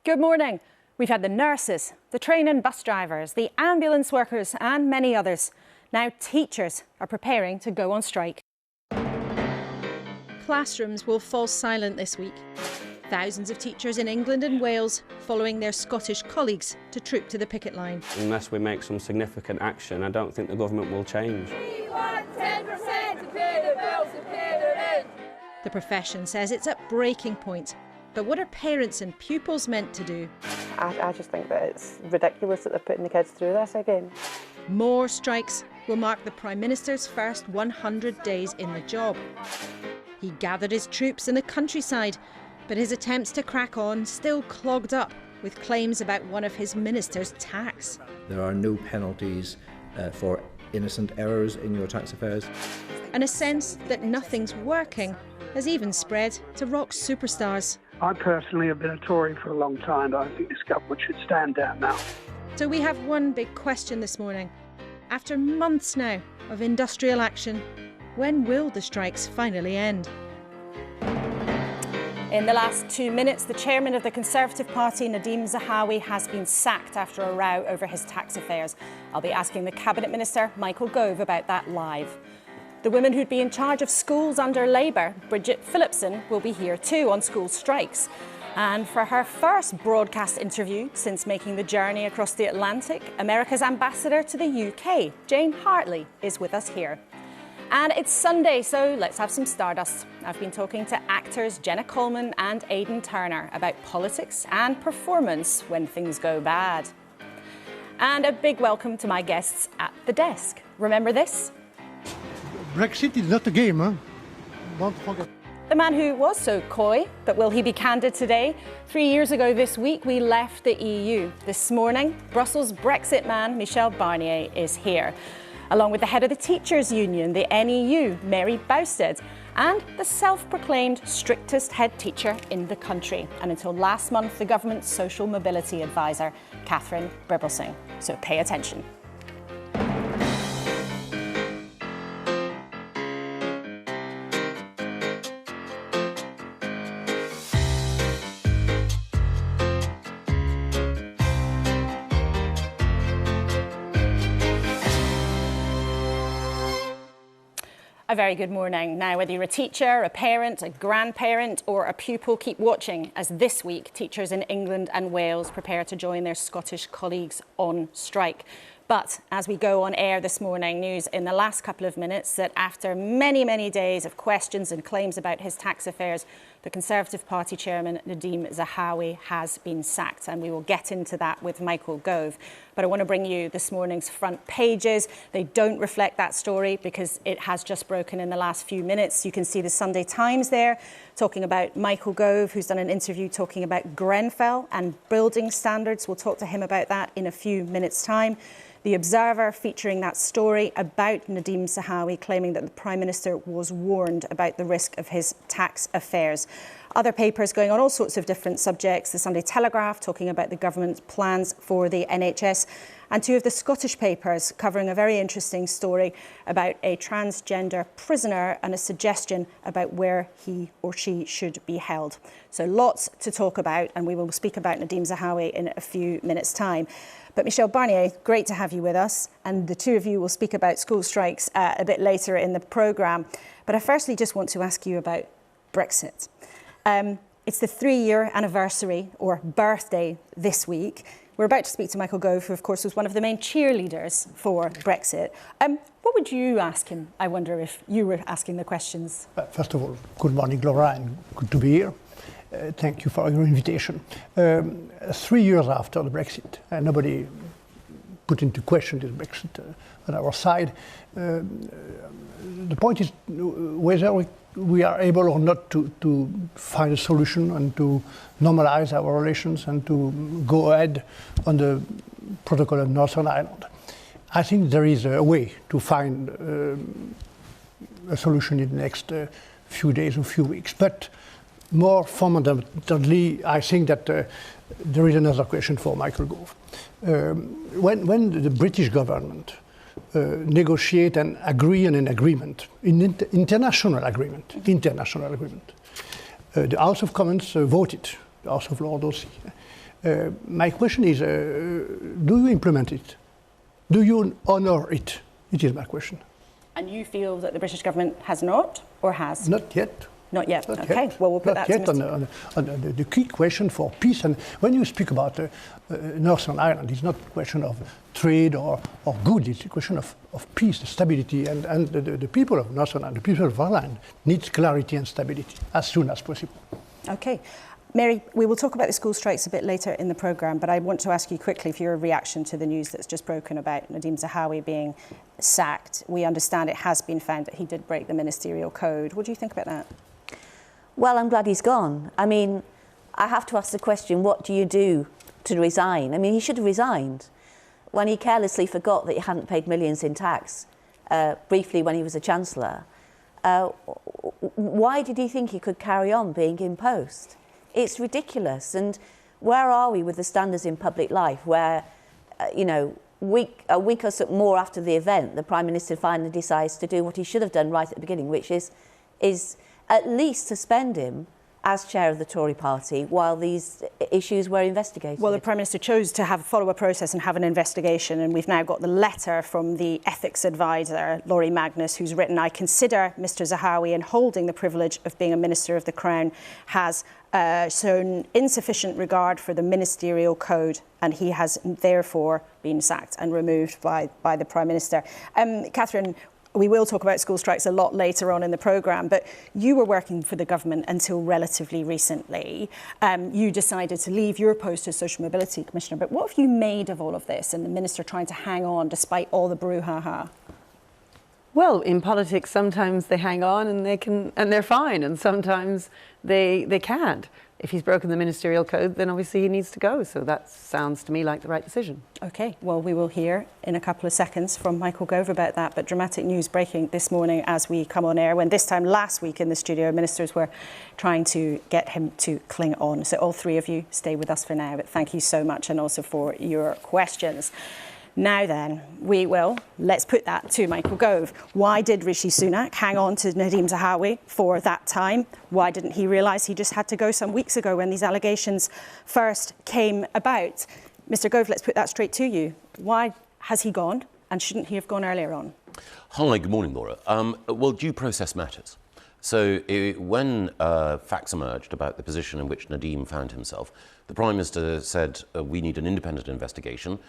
Good morning. We've had the nurses, the train and bus drivers, the ambulance workers and many others. Now teachers are preparing to go on strike. Classrooms will fall silent this week. Thousands of teachers in England and Wales following their Scottish colleagues to troop to the picket line. Unless we make some significant action, I don't think the government will change. We want 10% to pay the bills and pay the rent. The profession says it's at breaking point. But what are parents and pupils meant to do? I just think that it's ridiculous that they're putting the kids through this again. More strikes will mark the Prime Minister's first 100 days in the job. He gathered his troops in the countryside, but his attempts to crack on still clogged up with claims about one of his minister's tax. There are no penalties for innocent errors in your tax affairs. And a sense that nothing's working has even spread to rock superstars. I personally have been a Tory for a long time, but I think this government should stand down now. So we have one big question this morning. After months now of industrial action, when will the strikes finally end? In the last 2 minutes, the chairman of the Conservative Party, Nadhim Zahawi, has been sacked after a row over his tax affairs. I'll be asking the Cabinet Minister, Michael Gove, about that live. The woman who'd be in charge of schools under Labour, Bridget Phillipson, will be here too on school strikes. And for her first broadcast interview since making the journey across the Atlantic, America's ambassador to the UK, Jane Hartley, is with us here. And it's Sunday, so let's have some stardust. I've been talking to actors Jenna Coleman and Aidan Turner about politics and performance when things go bad. And a big welcome to my guests at the desk. Remember this? Brexit is not a game, huh? Don't forget. The man who was so coy, but will he be candid today? 3 years ago this week, we left the EU. This morning, Brussels Brexit man Michel Barnier is here, along with the head of the Teachers' Union, the NEU, Mary Bousted, and the self-proclaimed strictest head teacher in the country. And until last month, the government's social mobility advisor, Catherine Bribblesing. So pay attention. A very good morning. Now, whether you're a teacher, a parent, a grandparent or a pupil, keep watching as this week teachers in England and Wales prepare to join their Scottish colleagues on strike. But as we go on air this morning, news in the last couple of minutes that after many, many days of questions and claims about his tax affairs, the Conservative Party chairman, Nadhim Zahawi, has been sacked. And we will get into that with Michael Gove. But I want to bring you this morning's front pages. They don't reflect that story because it has just broken in the last few minutes. You can see the Sunday Times there talking about Michael Gove, who's done an interview talking about Grenfell and building standards. We'll talk to him about that in a few minutes' time. The Observer featuring that story about Nadhim Zahawi claiming that the Prime Minister was warned about the risk of his tax affairs. Other papers going on all sorts of different subjects. The Sunday Telegraph talking about the government's plans for the NHS. And two of the Scottish papers covering a very interesting story about a transgender prisoner and a suggestion about where he or she should be held. So lots to talk about, and we will speak about Nadhim Zahawi in a few minutes' time. But Michel Barnier, great to have you with us. And the two of you will speak about school strikes a bit later in the programme. But I firstly just want to ask you about Brexit. It's the 3-year anniversary or birthday this week. We're about to speak to Michael Gove, who, of course, was one of the main cheerleaders for Brexit. What would you ask him, I wonder, if you were asking the questions? First of all, good morning, Laura, and good to be here. Thank you for your invitation. 3 years after the Brexit, nobody put into question this Brexit on our side. The point is whether we are able or not to find a solution and to normalize our relations and to go ahead on the protocol of Northern Ireland. I think there is a way to find a solution in the next few days or few weeks. But more fundamentally, I think that there is another question for Michael Gove. When the British government negotiate and agree on an agreement, international agreement, the House of Commons voted, the House of Lords, My question is, do you implement it? Do you honour it? It is my question. And you feel that the British government has not, or has? Not yet. Not yet. Not Okay. Yet. Well, we'll put Not that yet to Mr. on the key question for peace. And when you speak about Northern Ireland, it's not a question of trade or good. It's a question of peace, stability, and the people of Northern Ireland, the people of Ireland, needs clarity and stability as soon as possible. Okay. Mary, we will talk about the school strikes a bit later in the programme, but I want to ask you quickly for your reaction to the news that's just broken about Nadeem Zahawi being sacked. We understand it has been found that he did break the ministerial code. What do you think about that? Well, I'm glad he's gone. I mean, I have to ask the question, what do you do to resign? I mean, he should have resigned when he carelessly forgot that he hadn't paid millions in tax, briefly when he was a Chancellor. Why did he think he could carry on being in post? It's ridiculous. And where are we with the standards in public life where, you know, a week or so more after the event, the Prime Minister finally decides to do what he should have done right at the beginning, which is at least suspend him as chair of the Tory party while these issues were investigated. Well, the Prime Minister chose to follow a process and have an investigation, and we've now got the letter from the ethics advisor, Laura Magnus, who's written, "I consider Mr Zahawi, in holding the privilege of being a Minister of the Crown, has shown insufficient regard for the ministerial code, and he has therefore been sacked and removed by the Prime Minister." Catherine, we will talk about school strikes a lot later on in the programme, but you were working for the government until relatively recently. You decided to leave your post as Social Mobility Commissioner, but what have you made of all of this and the Minister trying to hang on despite all the brouhaha? Well, in politics, sometimes they hang on and they're fine, and sometimes they can't. If he's broken the ministerial code, then obviously he needs to go. So that sounds to me like the right decision. OK, well, we will hear in a couple of seconds from Michael Gove about that. But dramatic news breaking this morning as we come on air, when this time last week in the studio, ministers were trying to get him to cling on. So all three of you stay with us for now. But thank you so much, and also for your questions. Now then, let's put that to Michael Gove. Why did Rishi Sunak hang on to Nadeem Zahawi for that time? Why didn't he realise he just had to go some weeks ago when these allegations first came about? Mr Gove, let's put that straight to you. Why has he gone, and shouldn't he have gone earlier on? Hi, good morning, Laura. Well, due process matters. So when facts emerged about the position in which Nadeem found himself, the Prime Minister said we need an independent investigation.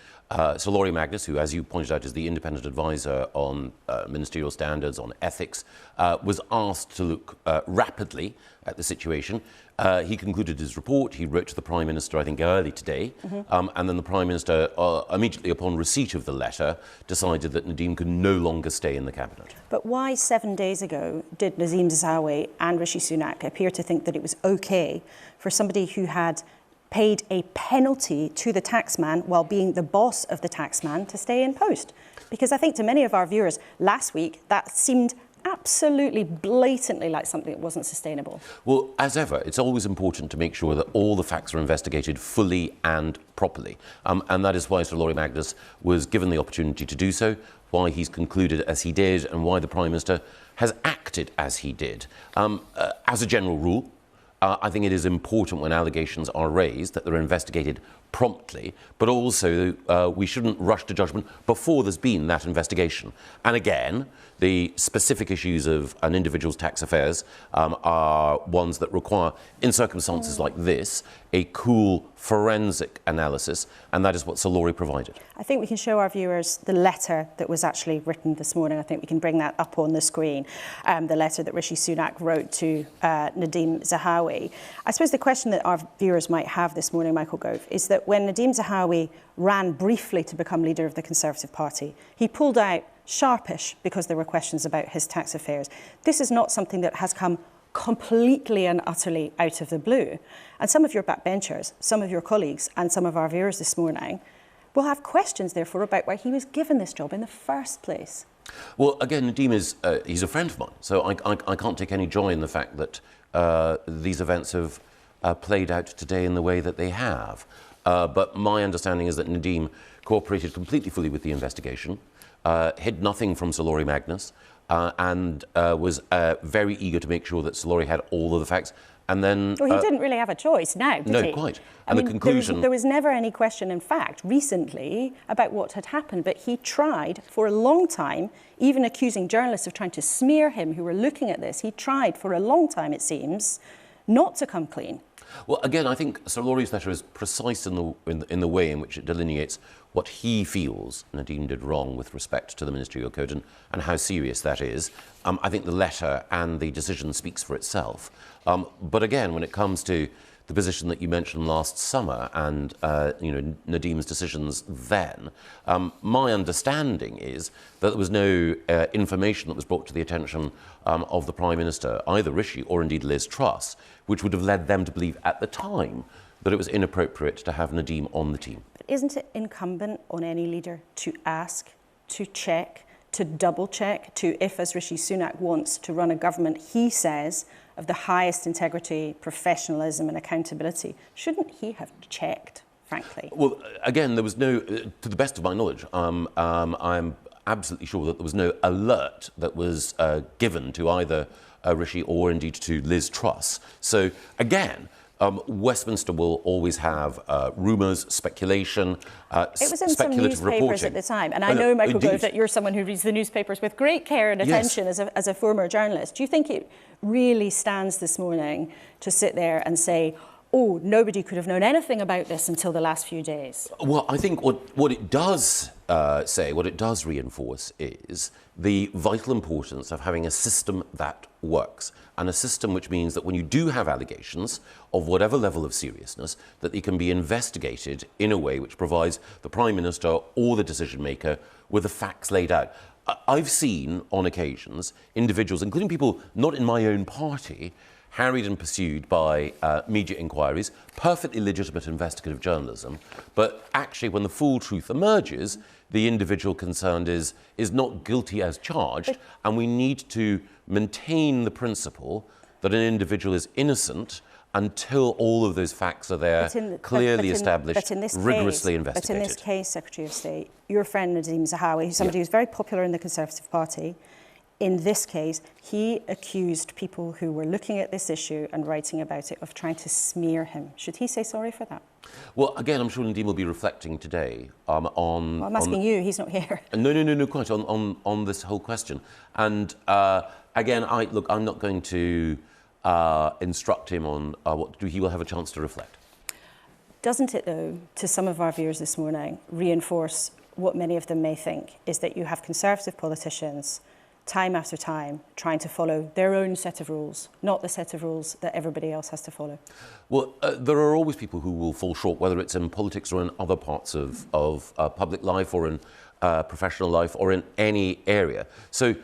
So Laura Magnus, who, as you pointed out, is the independent advisor on ministerial standards, on ethics, was asked to look rapidly at the situation. He concluded his report. He wrote to the Prime Minister, I think, early today. And then the Prime Minister, immediately upon receipt of the letter, decided that Nadeem could no longer stay in the Cabinet. But why 7 days ago did Nadeem Zahawi and Rishi Sunak appear to think that it was OK for somebody who had paid a penalty to the taxman while being the boss of the taxman to stay in post? Because I think to many of our viewers last week, that seemed absolutely blatantly like something that wasn't sustainable. Well, as ever, it's always important to make sure that all the facts are investigated fully and properly. And that is why Sir Laura Magnus was given the opportunity to do so, why he's concluded as he did, and why the Prime Minister has acted as he did. As a general rule, I think it is important when allegations are raised that they're investigated promptly, but also we shouldn't rush to judgment before there's been that investigation. And again, the specific issues of an individual's tax affairs are ones that require, in circumstances like this, a cool forensic analysis, and that is what Sir Laurie provided. I think we can show our viewers the letter that was actually written this morning. I think we can bring that up on the screen, the letter that Rishi Sunak wrote to Nadeem Zahawi. I suppose the question that our viewers might have this morning, Michael Gove, is that when Nadeem Zahawi ran briefly to become leader of the Conservative Party, he pulled out sharpish because there were questions about his tax affairs. This is not something that has come completely and utterly out of the blue. And some of your backbenchers, some of your colleagues and some of our viewers this morning will have questions, therefore, about why he was given this job in the first place. Well, again, Nadeem is he's a friend of mine, so I can't take any joy in the fact that these events have played out today in the way that they have. But my understanding is that Nadeem cooperated completely fully with the investigation, hid nothing from Sir Laurie Magnus, and was very eager to make sure that Sir Laurie had all of the facts and then... Well, he didn't really have a choice now, did he? No, quite. And the conclusion... There was never any question, in fact, recently about what had happened, but he tried for a long time, even accusing journalists of trying to smear him who were looking at this. He tried for a long time, it seems, not to come clean. Well, again, I think Sir Laurie's letter is precise in the way in which it delineates what he feels Nadeem did wrong with respect to the ministerial code and how serious that is. I think the letter and the decision speaks for itself. But again, when it comes to the position that you mentioned last summer and Nadeem's decisions then, my understanding is that there was no information that was brought to the attention of the Prime Minister, either Rishi or indeed Liz Truss, which would have led them to believe at the time that it was inappropriate to have Nadeem on the team. But isn't it incumbent on any leader to ask, to check, to double check, to, if as Rishi Sunak wants to run a government, he says, of the highest integrity, professionalism and accountability, shouldn't he have checked, frankly? Well, again, there was no, to the best of my knowledge, I'm absolutely sure that there was no alert that was given to either Rishi or indeed to Liz Truss. So again, Westminster will always have rumours, speculation, it was in some speculative newspapers reporting. at the time, and I know, Michael indeed. Gove, that you're someone who reads the newspapers with great care and attention Yes. as a former journalist. Do you think it really stands this morning to sit there and say, oh, nobody could have known anything about this until the last few days? Well, I think what it does say, what it does reinforce is the vital importance of having a system that works, and a system which means that when you do have allegations of whatever level of seriousness, that they can be investigated in a way which provides the Prime Minister or the decision maker with the facts laid out. I've seen on occasions individuals, including people not in my own party, harried and pursued by media inquiries, perfectly legitimate investigative journalism, but actually when the full truth emerges, the individual concerned is not guilty as charged, and we need to maintain the principle that an individual is innocent until all of those facts are there, clearly established, rigorously investigated. But in this case, Secretary of State, your friend Nadeem Zahawi, who's somebody who's very popular in the Conservative Party, in this case, he accused people who were looking at this issue and writing about it of trying to smear him. Should he say sorry for that? Well, again, I'm sure Nadeem will be reflecting today on... Well, I'm asking you, he's not here. No, quite, on this whole question. And again, I'm not going to instruct him on what to do. He will have a chance to reflect. Doesn't it, though, to some of our viewers this morning, reinforce what many of them may think, is that you have Conservative politicians time after time trying to follow their own set of rules, not the set of rules that everybody else has to follow? Well, there are always people who will fall short, whether it's in politics or in other parts of public life or in professional life or in any area. So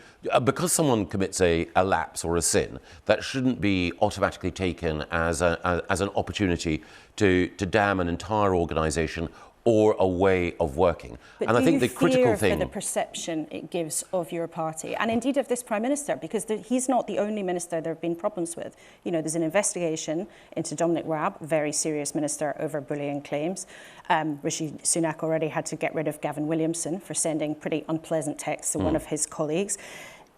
because someone commits a lapse or a sin, that shouldn't be automatically taken as an opportunity to damn an entire organisation or a way of working. But and I think the critical thing... for the perception it gives of your party, and indeed of this Prime Minister, because he's not the only minister there have been problems with. You know, there's an investigation into Dominic Raab, very serious minister, over bullying claims. Rishi Sunak already had to get rid of Gavin Williamson for sending pretty unpleasant texts to one of his colleagues.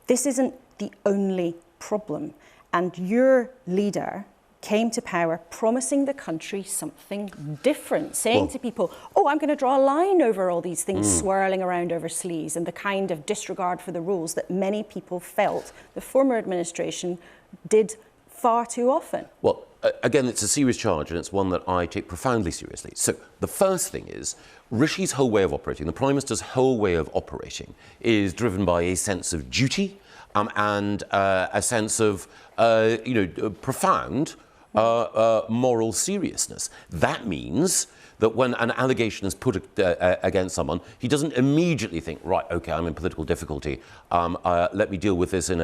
This isn't the only problem, and your leader came to power promising the country something different, saying to people, oh, I'm going to draw a line over all these things swirling around over sleaze, and the kind of disregard for the rules that many people felt the former administration did far too often. Well, again, it's a serious charge, and it's one that I take profoundly seriously. So the first thing is, Rishi's whole way of operating, the Prime Minister's whole way of operating, is driven by a sense of duty and a sense of, profound moral seriousness. That means that when an allegation is put against someone, he doesn't immediately think, right, okay, I'm in political difficulty. Let me deal with this in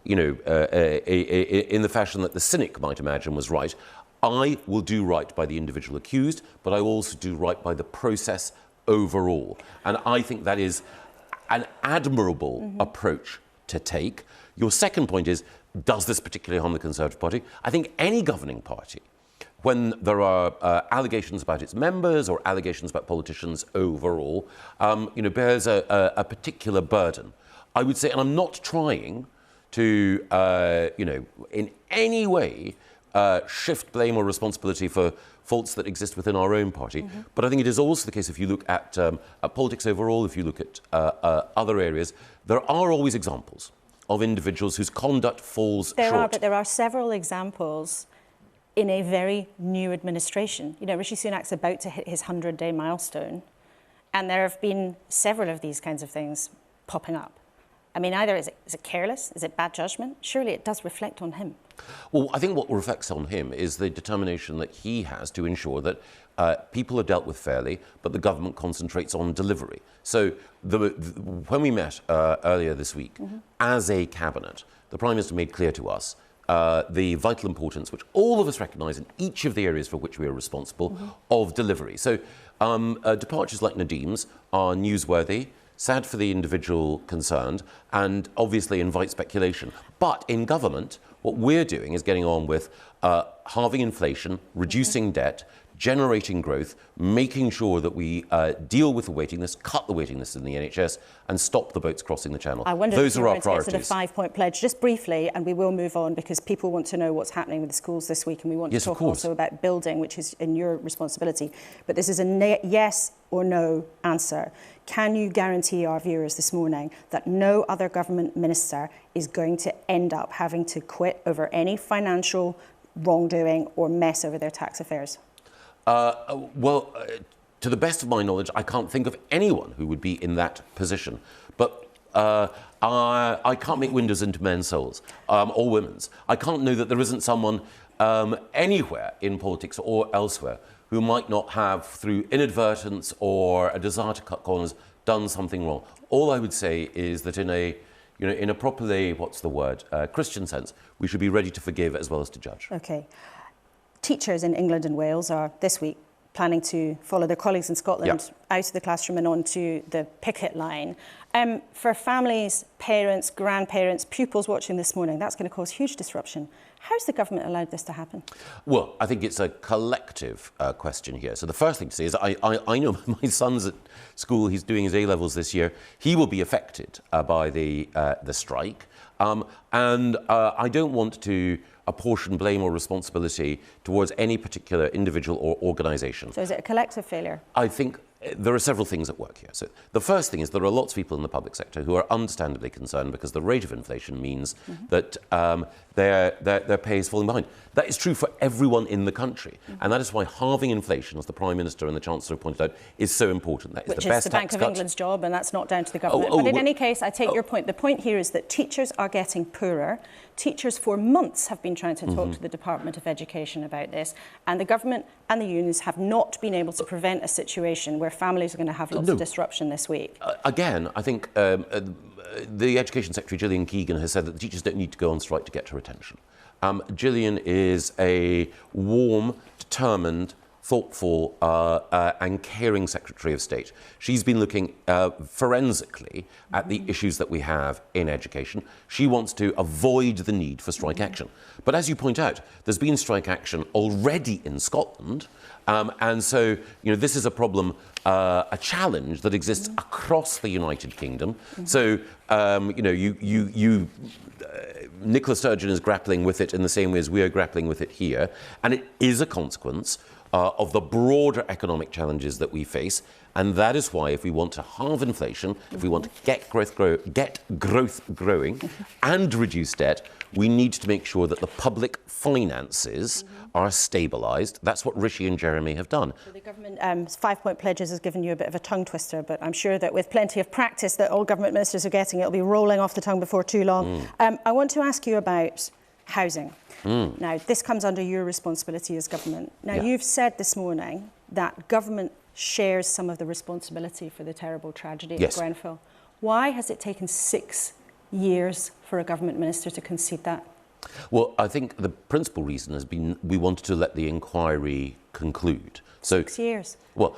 in the fashion that the cynic might imagine was right. I will do right by the individual accused, but I will also do right by the process overall. And I think that is an admirable approach to take. Your second point is, does this particularly harm the Conservative Party? I think any governing party, when there are allegations about its members or allegations about politicians overall, bears a particular burden. I would say, and I'm not trying to, in any way shift blame or responsibility for faults that exist within our own party. But I think it is also the case, if you look at politics overall, if you look at other areas, there are always examples of individuals whose conduct falls short. But there are several examples in a very new administration. You know, Rishi Sunak's about to hit his 100-day milestone, and there have been several of these kinds of things popping up. I mean, either is it careless? Is it bad judgment? Surely it does reflect on him. Well, I think what reflects on him is the determination that he has to ensure that people are dealt with fairly, but the government concentrates on delivery. So when we met earlier this week, as a cabinet, the Prime Minister made clear to us the vital importance, which all of us recognise in each of the areas for which we are responsible, of delivery. So departures like Nadim's are newsworthy, sad for the individual concerned, and obviously invite speculation. But in government, what we're doing is getting on with halving inflation, reducing debt, generating growth, making sure that we deal with the waiting list, cut the waiting list in the NHS, and stop the boats crossing the Channel. I wonder Those if are our you're going to priorities. get to the 5-point pledge just briefly, and we will move on because people want to know what's happening with the schools this week, and we want to talk also about building, which is in your responsibility. But this is a yes or no answer. Can you guarantee our viewers this morning that no other government minister is going to end up having to quit over any financial wrongdoing or mess over their tax affairs? To the best of my knowledge, I can't think of anyone who would be in that position. But I can't make windows into men's souls or women's. I can't know that there isn't someone anywhere in politics or elsewhere who might not have, through inadvertence or a desire to cut corners, done something wrong. All I would say is that in a properly, Christian sense, we should be ready to forgive as well as to judge. Okay. Teachers in England and Wales are this week planning to follow their colleagues in Scotland out of the classroom and onto the picket line. For families, parents, grandparents, pupils watching this morning, that's going to cause huge disruption. How's the government allowed this to happen? Well, I think it's a collective question here. So the first thing to say is I know my son's at school, he's doing his A-levels this year. He will be affected by the strike. And I don't want to apportion blame or responsibility towards any particular individual or organisation. So is it a collective failure? I think there are several things at work here. So the first thing is there are lots of people in the public sector who are understandably concerned because the rate of inflation means that their pay is falling behind. That is true for everyone in the country. And that is why halving inflation, as the Prime Minister and the Chancellor pointed out, is so important. That is Which the best is the Bank of England's job, and that's not down to the government. But in any case, I take your point. The point here is that teachers are getting poorer. Teachers for months have been trying to talk to the Department of Education about this, and the government and the unions have not been able to prevent a situation where families are going to have lots of disruption this week. Again, I think the Education Secretary, Gillian Keegan, has said that the teachers don't need to go on strike to get her attention. Gillian is a warm, determined, thoughtful and caring Secretary of State. She's been looking forensically at the issues that we have in education. She wants to avoid the need for strike action. But as you point out, there's been strike action already in Scotland. And so, this is a problem, a challenge that exists across the United Kingdom. So, Nicola Sturgeon is grappling with it in the same way as we are grappling with it here. And it is a consequence of the broader economic challenges that we face. And that is why, if we want to halve inflation, if we want to get growth growing and reduce debt, we need to make sure that the public finances are stabilised. That's what Rishi and Jeremy have done. So the government 5-point pledges has given you a bit of a tongue twister, but I'm sure that with plenty of practice that all government ministers are getting, it'll be rolling off the tongue before too long. I want to ask you about housing. Now, this comes under your responsibility as government. Now, you've said this morning that government shares some of the responsibility for the terrible tragedy at Grenfell. Why has it taken 6 years for a government minister to concede that? Well, I think the principal reason has been we wanted to let the inquiry conclude. So 6 years? Well,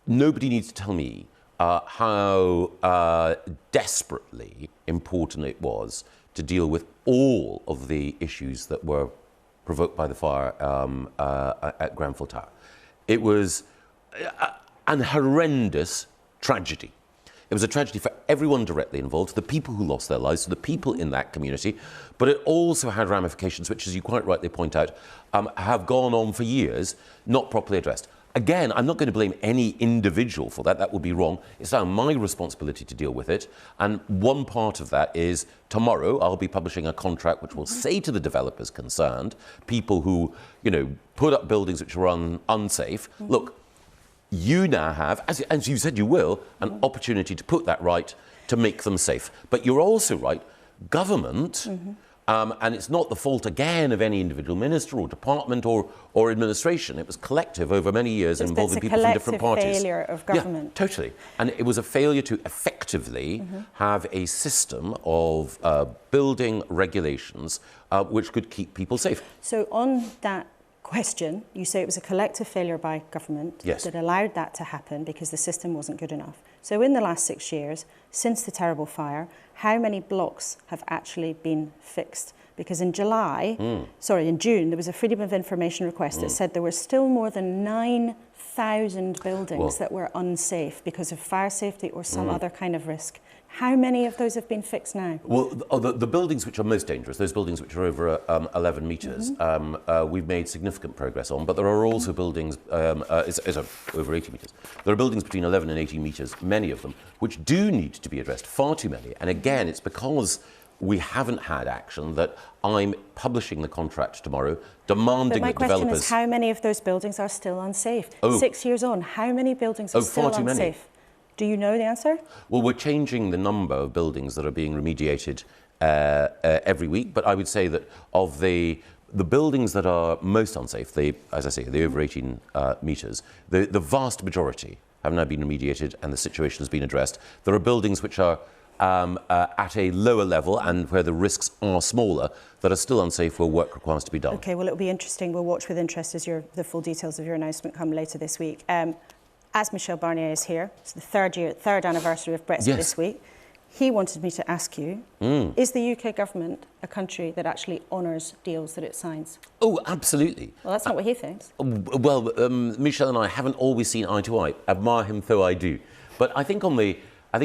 nobody needs to tell me how desperately important it was to deal with all of the issues that were provoked by the fire at Grenfell Tower. It was an horrendous tragedy. It was a tragedy for everyone directly involved, the people who lost their lives, the people in that community, but it also had ramifications which, as you quite rightly point out, have gone on for years, not properly addressed. Again, I'm not going to blame any individual for that. That would be wrong. It's now my responsibility to deal with it. And one part of that is tomorrow I'll be publishing a contract which will say to the developers concerned, people who, put up buildings which are unsafe, look, you now have, as you said you will, an opportunity to put that right to make them safe. But you're also right, government... and it's not the fault, again, of any individual minister or department or administration. It was collective over many years involving people from different parties. It's a failure of government. Yeah, totally. And it was a failure to effectively have a system of building regulations which could keep people safe. So on that question, you say it was a collective failure by government that allowed that to happen because the system wasn't good enough. So in the last 6 years, since the terrible fire, how many blocks have actually been fixed? Because in June, there was a Freedom of Information request that said there were still more than 9,000 buildings that were unsafe because of fire safety or some other kind of risk. How many of those have been fixed now? Well, the buildings which are most dangerous, those buildings which are over 11 metres, we've made significant progress on, but there are also buildings, over 80 metres. There are buildings between 11 and 18 metres, many of them, which do need to be addressed, far too many. And again, it's because we haven't had action that I'm publishing the contract tomorrow, demanding that developers... But my question is, how many of those buildings are still unsafe? 6 years on, how many buildings are still unsafe? Far too many. Do you know the answer? Well, we're changing the number of buildings that are being remediated every week, but I would say that of the buildings that are most unsafe, as I say, the over 18 metres, the vast majority have now been remediated and the situation has been addressed. There are buildings which are at a lower level and where the risks are smaller that are still unsafe where work requires to be done. OK, well, it'll be interesting. We'll watch with interest as the full details of your announcement come later this week. As Michel Barnier is here, it's the third anniversary of Brexit this week, he wanted me to ask you, is the UK government a country that actually honours deals that it signs? Oh, absolutely. Well, that's not what he thinks. Well, Michel and I haven't always seen eye to eye. Admire him though I do. But I think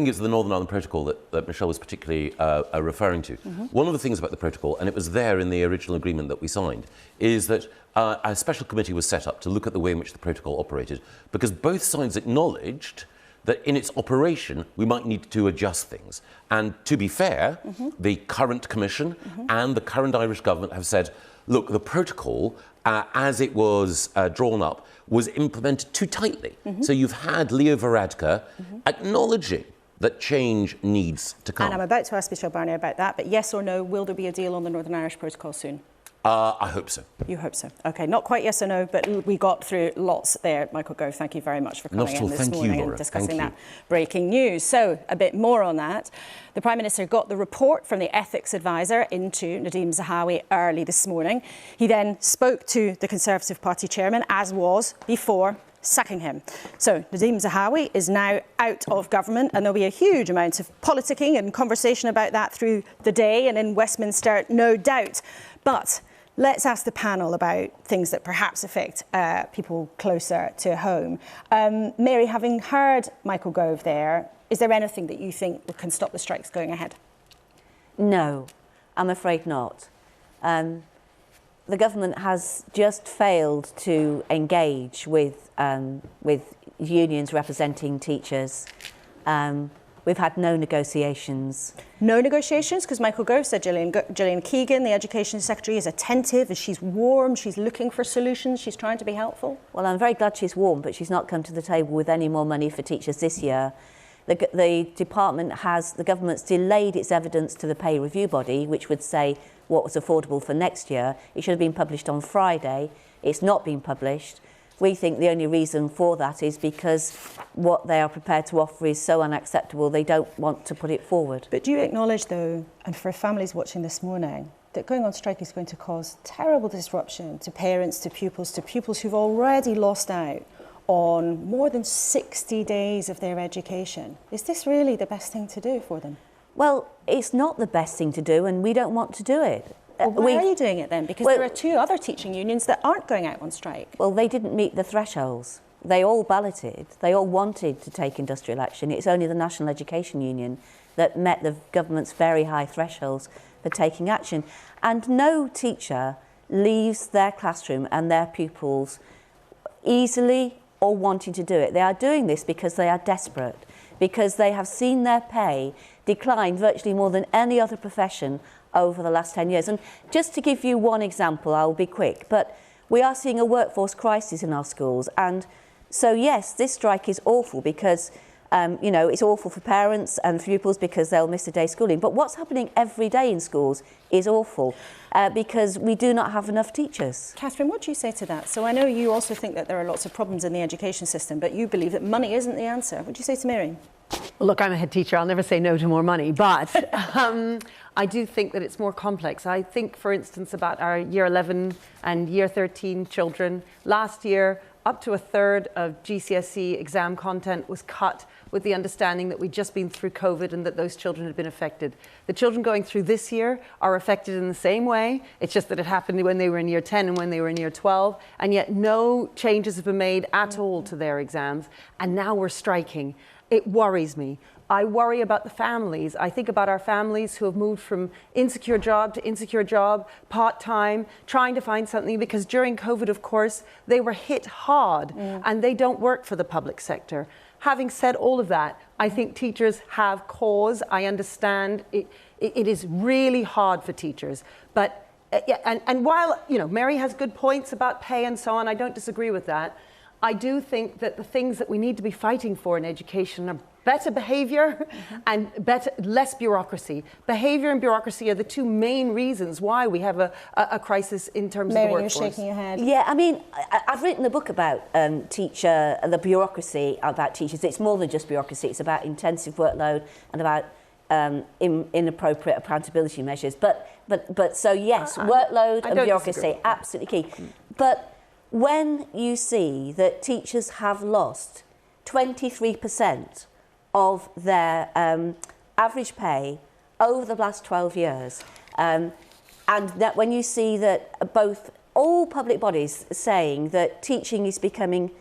it's the Northern Ireland Protocol that Michel was particularly referring to. One of the things about the protocol, and it was there in the original agreement that we signed, is that a special committee was set up to look at the way in which the protocol operated, because both sides acknowledged that in its operation we might need to adjust things. And to be fair, the current Commission and the current Irish government have said, look, the protocol, as it was drawn up, was implemented too tightly. So you've had Leo Varadkar acknowledging that change needs to come. And I'm about to ask Michel Barnier about that, but yes or no, will there be a deal on the Northern Irish Protocol soon? I hope so. You hope so. OK, not quite yes or no, but we got through lots there. Michael Gove, thank you very much for coming in this morning and discussing that breaking news. So, a bit more on that. The Prime Minister got the report from the ethics advisor into Nadeem Zahawi early this morning. He then spoke to the Conservative Party chairman, as was before sacking him. So Nadeem Zahawi is now out of government, and there'll be a huge amount of politicking and conversation about that through the day and in Westminster, no doubt. But let's ask the panel about things that perhaps affect people closer to home. Mary, having heard Michael Gove there, is there anything that you think can stop the strikes going ahead? No, I'm afraid not. The government has just failed to engage with unions representing teachers. We've had no negotiations. No negotiations? Because Michael Gove said Gillian Keegan, the Education Secretary, is attentive, she's warm, she's looking for solutions, she's trying to be helpful. Well, I'm very glad she's warm, but she's not come to the table with any more money for teachers this year. The government's delayed its evidence to the pay review body, which would say what was affordable for next year. It should have been published on Friday. It's not been published. We think the only reason for that is because what they are prepared to offer is so unacceptable, they don't want to put it forward. But do you acknowledge, though, and for families watching this morning, that going on strike is going to cause terrible disruption to parents, to pupils who've already lost out on more than 60 days of their education? Is this really the best thing to do for them? Well, it's not the best thing to do, and we don't want to do it. Well, why are you doing it then? Because there are two other teaching unions that aren't going out on strike. Well, they didn't meet the thresholds. they all balloted, they all wanted to take industrial action. It's only the National Education Union that met the government's very high thresholds for taking action. And no teacher leaves their classroom and their pupils easily or wanting to do it. They are doing this because they are desperate, because they have seen their pay decline virtually more than any other profession over the last 10 years. And just to give you one example, I'll be quick, but we are seeing a workforce crisis in our schools. And so, yes, this strike is awful because, you know, it's awful for parents and pupils because they'll miss a day's schooling. But what's happening every day in schools is awful because we do not have enough teachers. Catherine, what do you say to that? So I know you also think that there are lots of problems in the education system, but you believe that money isn't the answer. What do you say to Mary? Well, look, I'm a head teacher. I'll never say no to more money, but I do think that it's more complex. I think, for instance, about our Year 11 and Year 13 children. Last year, up to a third of GCSE exam content was cut with the understanding that we'd just been through COVID and that those children had been affected. The children going through this year are affected in the same way. It's just that it happened when they were in Year 10 and when they were in Year 12, and yet no changes have been made at all to their exams, and now we're striking. It worries me. I worry about the families. I think about our families who have moved from insecure job to insecure job, part-time, trying to find something, because during COVID, of course, they were hit hard and they don't work for the public sector. Having said all of that, I think teachers have cause. I understand it is really hard for teachers. But, and while, you know, Mary has good points about pay and so on, I don't disagree with that. I do think that the things that we need to be fighting for in education are better behaviour and less bureaucracy. Behaviour and bureaucracy are the two main reasons why we have a crisis in terms of the workforce. Mary, you're shaking your head. Yeah, I mean, I've written a book about the bureaucracy about teachers. It's more than just bureaucracy. It's about intensive workload and about inappropriate accountability measures. But so yes, workload and bureaucracy, absolutely key. But when you see that teachers have lost 23% of their average pay over the last 12 years, and that when you see that both all public bodies saying that teaching is becoming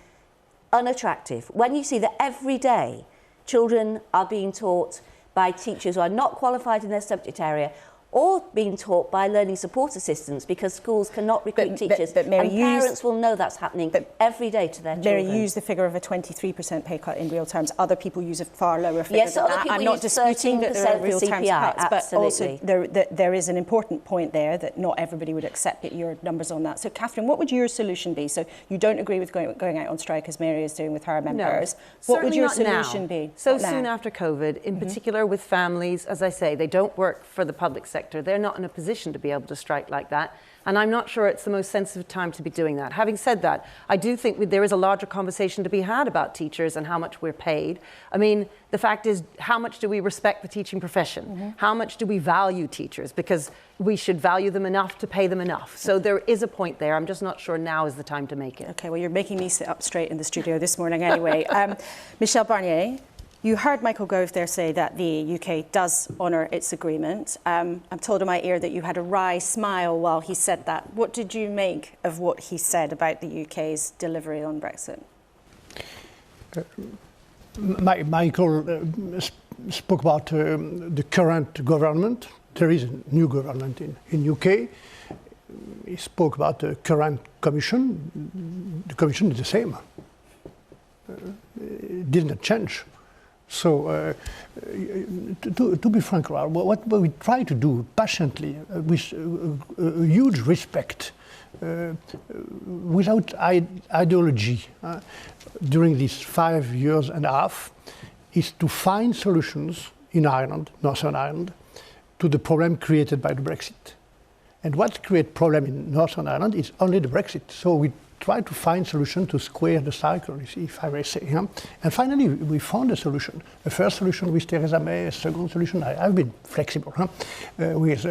unattractive, when you see that every day children are being taught by teachers who are not qualified in their subject area, or being taught by learning support assistants because schools cannot recruit teachers. But Mary, and parents will know that's happening every day to their children. Mary used the figure of a 23% pay cut in real terms. Other people use a far lower figure yes, than other that. people I'm not use disputing that there are real terms cuts, absolutely. but also there is an important point there that not everybody would accept your numbers on that. So, Catherine, what would your solution be? So you don't agree with going out on strike as Mary is doing with her members. No, what would your solution be? So soon after COVID, in particular with families, as I say, they don't work for the public sector. They're not in a position to be able to strike like that. And I'm not sure it's the most sensitive time to be doing that. Having said that, I do think there is a larger conversation to be had about teachers and how much we're paid. I mean, the fact is, how much do we respect the teaching profession? How much do we value teachers? Because we should value them enough to pay them enough. So there is a point there. I'm just not sure now is the time to make it. Okay, well, you're making me sit up straight in the studio this morning anyway. Michelle Barnier, you heard Michael Gove there say that the UK does honour its agreement. I'm told in my ear that you had a wry smile while he said that. What did you make of what he said about the UK's delivery on Brexit? Michael spoke about the current government. There is a new government in UK. He spoke about the current commission. The commission is the same. It didn't change. So, to be frank, what we try to do patiently, with huge respect, without ideology, during these 5 years and a half, is to find solutions in Ireland, Northern Ireland, to the problem created by the Brexit. And what creates problem in Northern Ireland is only the Brexit. So we try to find solution to square the cycle, if I may say. And finally, we found a solution. A first solution with Theresa May, a second solution. I've been flexible with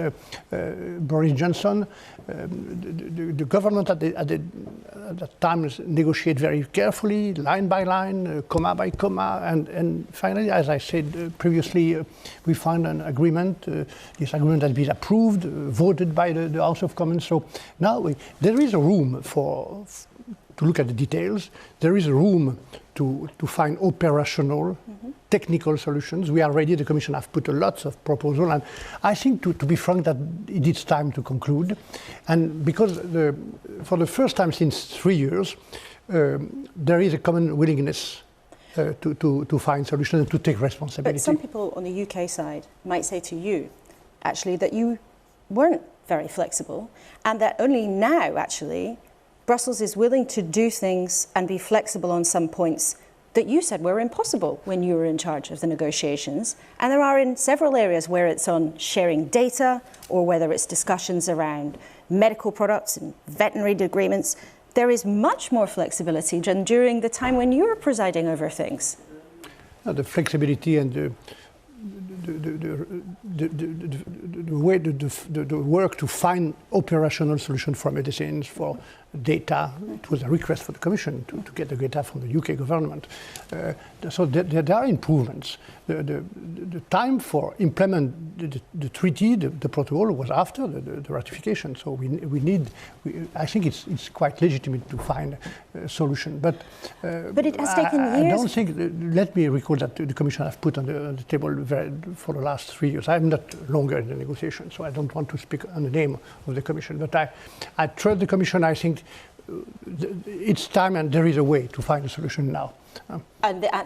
Boris Johnson. The government at that time negotiated very carefully, line by line, comma by comma, and finally, as I said previously, we found an agreement. This agreement has been approved, voted by the House of Commons. So now there is a room look at the details. There is room to find operational, technical solutions. We are ready. The Commission have put lots of proposals, and I think, to be frank, that it is time to conclude. And because for the first time since 3 years, there is a common willingness to find solutions and to take responsibility. But some people on the UK side might say to you, actually, that you weren't very flexible, and that only now, actually, Brussels is willing to do things and be flexible on some points that you said were impossible when you were in charge of the negotiations. And there are in several areas where it's on sharing data, or whether it's discussions around medical products and veterinary agreements. There is much more flexibility than during the time when you were presiding over things. The flexibility and the work to find operational solutions for medicines, for data. It was a request for the Commission to get the data from the UK government. So there are improvements. The time for implement the treaty, the protocol, was after the ratification. So I think it's quite legitimate to find a solution. But it has taken years. I don't think. Let me recall that the Commission have put on the table for the last 3 years. I'm not longer in the negotiation, so I don't want to speak on the name of the Commission. But I trust the Commission. I think it's time, and there is a way to find a solution now.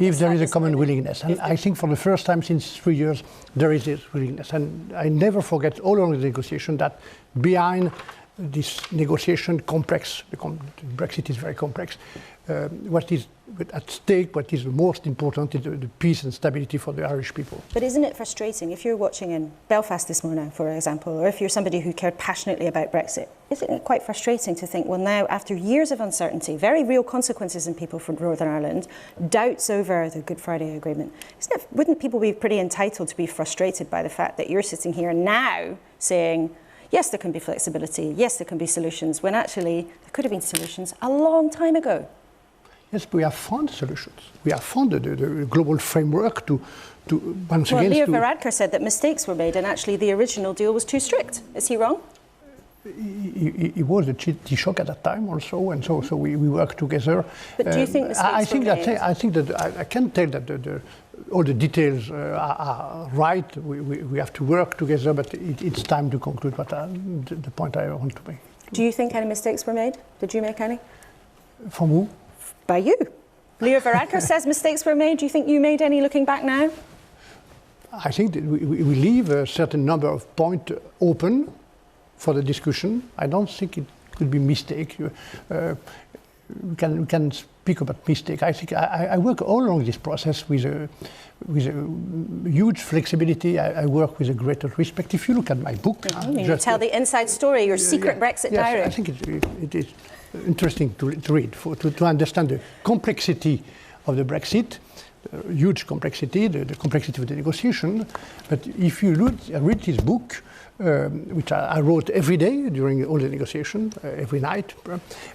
If there is a common willingness. And I think for the first time since 3 years, there is this willingness. And I never forget all along the negotiation that behind this negotiation complex, Brexit is very complex, what is at stake, what is most important is the peace and stability for the Irish people. But isn't it frustrating if you're watching in Belfast this morning, for example, or if you're somebody who cared passionately about Brexit, isn't it quite frustrating to think, well, now, after years of uncertainty, very real consequences in people from Northern Ireland, doubts over the Good Friday Agreement, wouldn't people be pretty entitled to be frustrated by the fact that you're sitting here now saying, yes, there can be flexibility, yes, there can be solutions, when actually there could have been solutions a long time ago? Yes, we have found solutions. We have found the global framework to once again... Leo Varadkar said that mistakes were made and actually the original deal was too strict. Is he wrong? He was a Taoiseach at that time also, and so we worked together. But do you think mistakes were made? I think that I can tell that all the details are right. We have to work together, but it's time to conclude the point I want to make. Do you think any mistakes were made? Did you make any? From who? By you. Leo Varadkar says mistakes were made. Do you think you made any looking back now? I think that we leave a certain number of points open for the discussion. I don't think it could be mistake. We can speak about mistake. I think I work all along this process with a huge flexibility. I work with a greater respect. If you look at my book, you tell the inside story, your secret Brexit diary. Yes, I think it is interesting to read to understand the complexity of the Brexit. Huge complexity, the complexity of the negotiation. But if you read this book, which I wrote every day during all the negotiation, every night,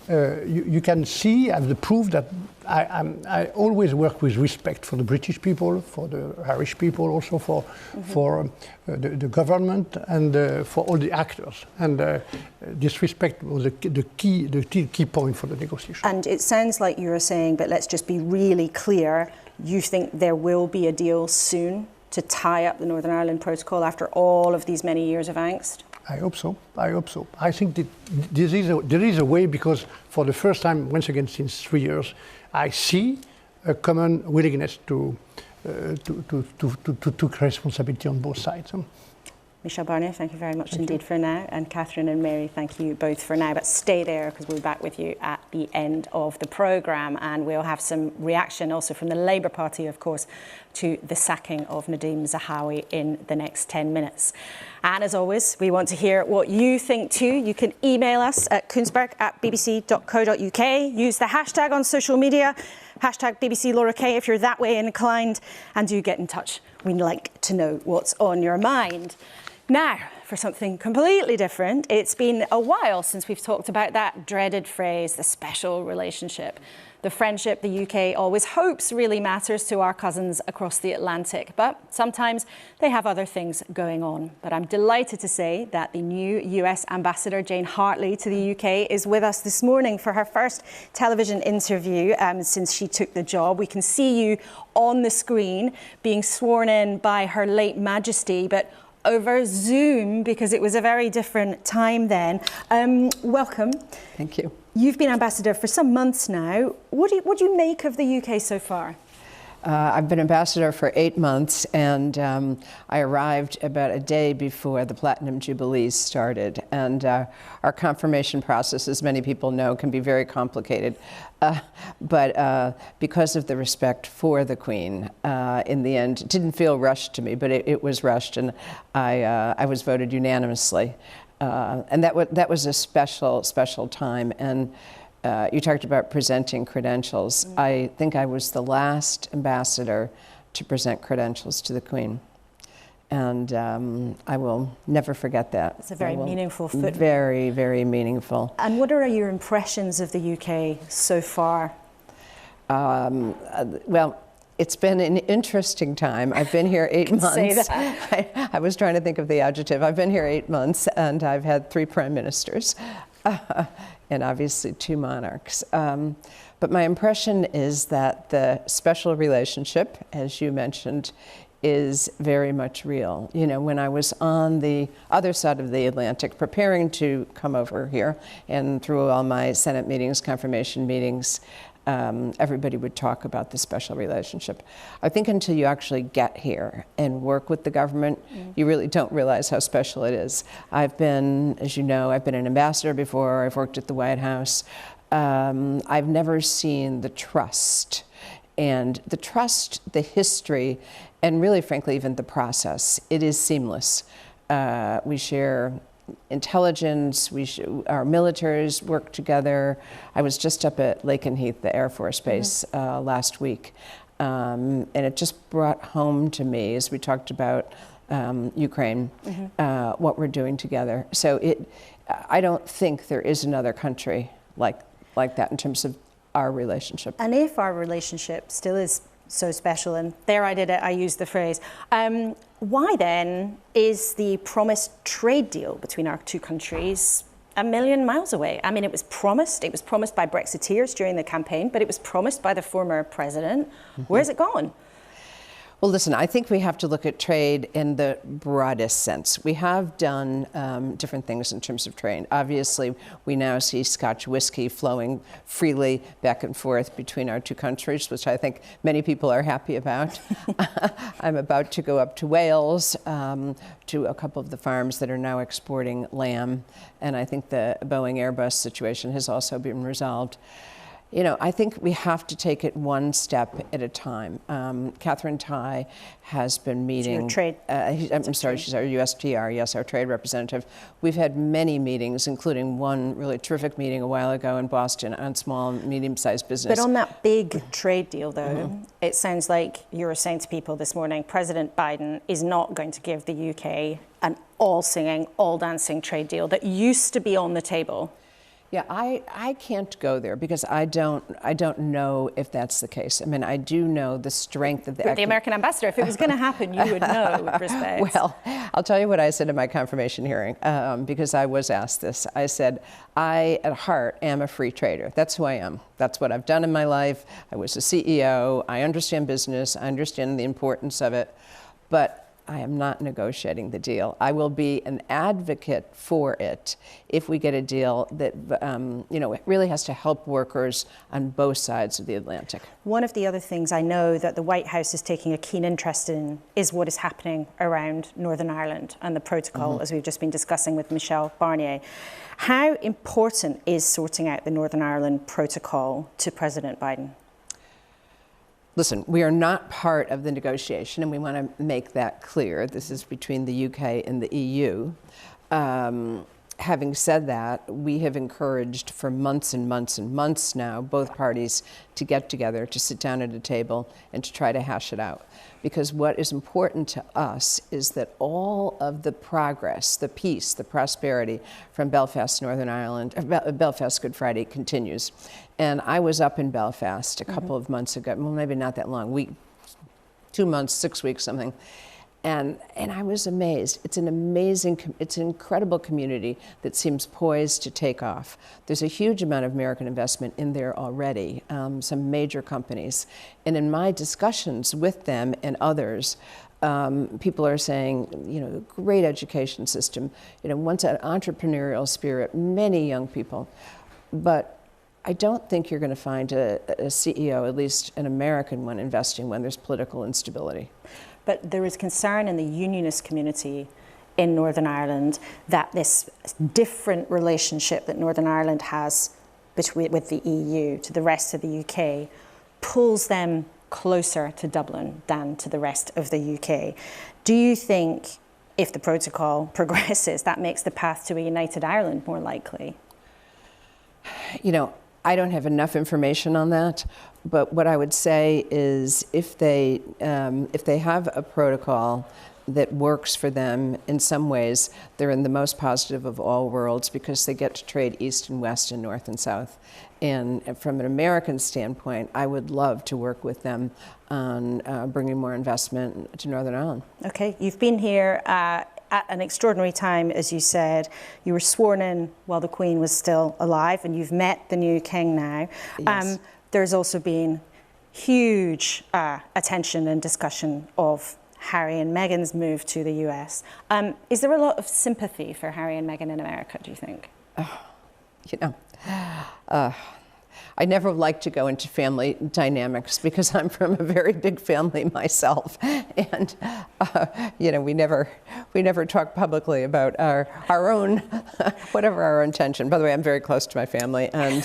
you can see as the proof that I always work with respect for the British people, for the Irish people, also for the government and for all the actors. And this respect was the key point for the negotiation. And it sounds like you are saying, but let's just be really clear, you think there will be a deal soon to tie up the Northern Ireland Protocol after all of these many years of angst? I hope so. I think that there is a way, because for the first time, once again, since 3 years, I see a common willingness to take responsibility on both sides. Michel Barnier, thank you very much indeed for now. And Catherine and Mary, thank you both for now. But stay there, because we'll be back with you at the end of the programme. And we'll have some reaction also from the Labour Party, of course, to the sacking of Nadeem Zahawi in the next 10 minutes. And as always, we want to hear what you think too. You can email us at kuenssberg@bbc.co.uk. Use the hashtag on social media, hashtag BBC Laura K, if you're that way inclined. And do get in touch. We'd like to know what's on your mind. Now, for something completely different. It's been a while since we've talked about that dreaded phrase, the special relationship. The friendship the UK always hopes really matters to our cousins across the Atlantic, but sometimes they have other things going on. But I'm delighted to say that the new US Ambassador Jane Hartley to the UK is with us this morning for her first television interview since she took the job. We can see you on the screen being sworn in by Her late Majesty, but over Zoom because it was a very different time then. Welcome. Thank you. You've been ambassador for some months now. What do you make of the UK so far? I've been ambassador for 8 months, and I arrived about a day before the Platinum Jubilees started. And our confirmation process, as many people know, can be very complicated. But because of the respect for the Queen, in the end, it didn't feel rushed to me, but it was rushed, and I was voted unanimously. And that was a special time. And you talked about presenting credentials. I think I was the last ambassador to present credentials to the Queen. And I will never forget that. It's a very meaningful footnote. Very, very meaningful. And what are your impressions of the UK so far? Well, it's been an interesting time. I've been here 8 months. Say that. I was trying to think of the adjective. I've been here 8 months, and I've had 3 prime ministers, and obviously 2 monarchs. But my impression is that the special relationship, as you mentioned, is very much real. You know, when I was on the other side of the Atlantic preparing to come over here, and through all my Senate meetings, confirmation meetings, everybody would talk about the special relationship. I think until you actually get here and work with the government, you really don't realize how special it is. I've been, as you know, I've been an ambassador before, I've worked at the White House. I've never seen the trust, the history, and really, frankly, even the process. It is seamless. We share intelligence, our militaries work together. I was just up at Lakenheath, the Air Force Base, last week. And it just brought home to me, as we talked about Ukraine, what we're doing together. So I don't think there is another country like that in terms of our relationship. And if our relationship still is so special, and there I did it, I used the phrase, why then is the promised trade deal between our 2 countries a million miles away? I mean, it was promised by Brexiteers during the campaign, but it was promised by the former president. Where's it gone? Well, listen, I think we have to look at trade in the broadest sense. We have done different things in terms of trade. Obviously, we now see Scotch whiskey flowing freely back and forth between our 2 countries, which I think many people are happy about. I'm about to go up to Wales, to a couple of the farms that are now exporting lamb, and I think the Boeing Airbus situation has also been resolved. You know, I think we have to take it one step at a time. Catherine Tai has been meeting. Trade. I'm sorry, she's our USTR, yes, our trade representative. We've had many meetings, including one really terrific meeting a while ago in Boston on small and medium-sized business. But on that big trade deal, though, it sounds like you were saying to people this morning, President Biden is not going to give the UK an all-singing, all-dancing trade deal that used to be on the table. Yeah, I can't go there because I don't know if that's the case. I mean, I do know the strength of the... You're the American ambassador. If it was going to happen, you would know with respect. Well, I'll tell you what I said in my confirmation hearing, because I was asked this. I said, I, at heart, am a free trader. That's who I am. That's what I've done in my life. I was a CEO. I understand business. I understand the importance of it. But I am not negotiating the deal. I will be an advocate for it if we get a deal that, it really has to help workers on both sides of the Atlantic. One of the other things I know that the White House is taking a keen interest in is what is happening around Northern Ireland and the protocol, as we've just been discussing with Michel Barnier. How important is sorting out the Northern Ireland protocol to President Biden? Listen, we are not part of the negotiation, and we want to make that clear. This is between the UK and the EU. Having said that, we have encouraged for months and months and months now both parties to get together, to sit down at a table and to try to hash it out. Because what is important to us is that all of the progress, the peace, the prosperity from Belfast, Northern Ireland, Belfast Good Friday continues. And I was up in Belfast a couple of months ago, well, maybe not that long, 2 months, 6 weeks, something. And I was amazed. It's an incredible community that seems poised to take off. There's a huge amount of American investment in there already, some major companies. And in my discussions with them and others, people are saying, you know, great education system, you know, once an entrepreneurial spirit, many young people. But I don't think you're going to find a CEO, at least an American one, investing when there's political instability. But there is concern in the unionist community in Northern Ireland that this different relationship that Northern Ireland has with the EU to the rest of the UK pulls them closer to Dublin than to the rest of the UK. Do you think if the protocol progresses, that makes the path to a united Ireland more likely? You know, I don't have enough information on that, but what I would say is if they have a protocol that works for them in some ways, they're in the most positive of all worlds because they get to trade east and west and north and south. And from an American standpoint, I would love to work with them on bringing more investment to Northern Ireland. Okay, you've been here at an extraordinary time, as you said. You were sworn in while the Queen was still alive, and you've met the new King now. Yes. There's also been huge attention and discussion of Harry and Meghan's move to the US. Is there a lot of sympathy for Harry and Meghan in America, do you think? You know, I never like to go into family dynamics because I'm from a very big family myself, and you know, we never talk publicly about our own whatever our intention. By the way, I'm very close to my family, and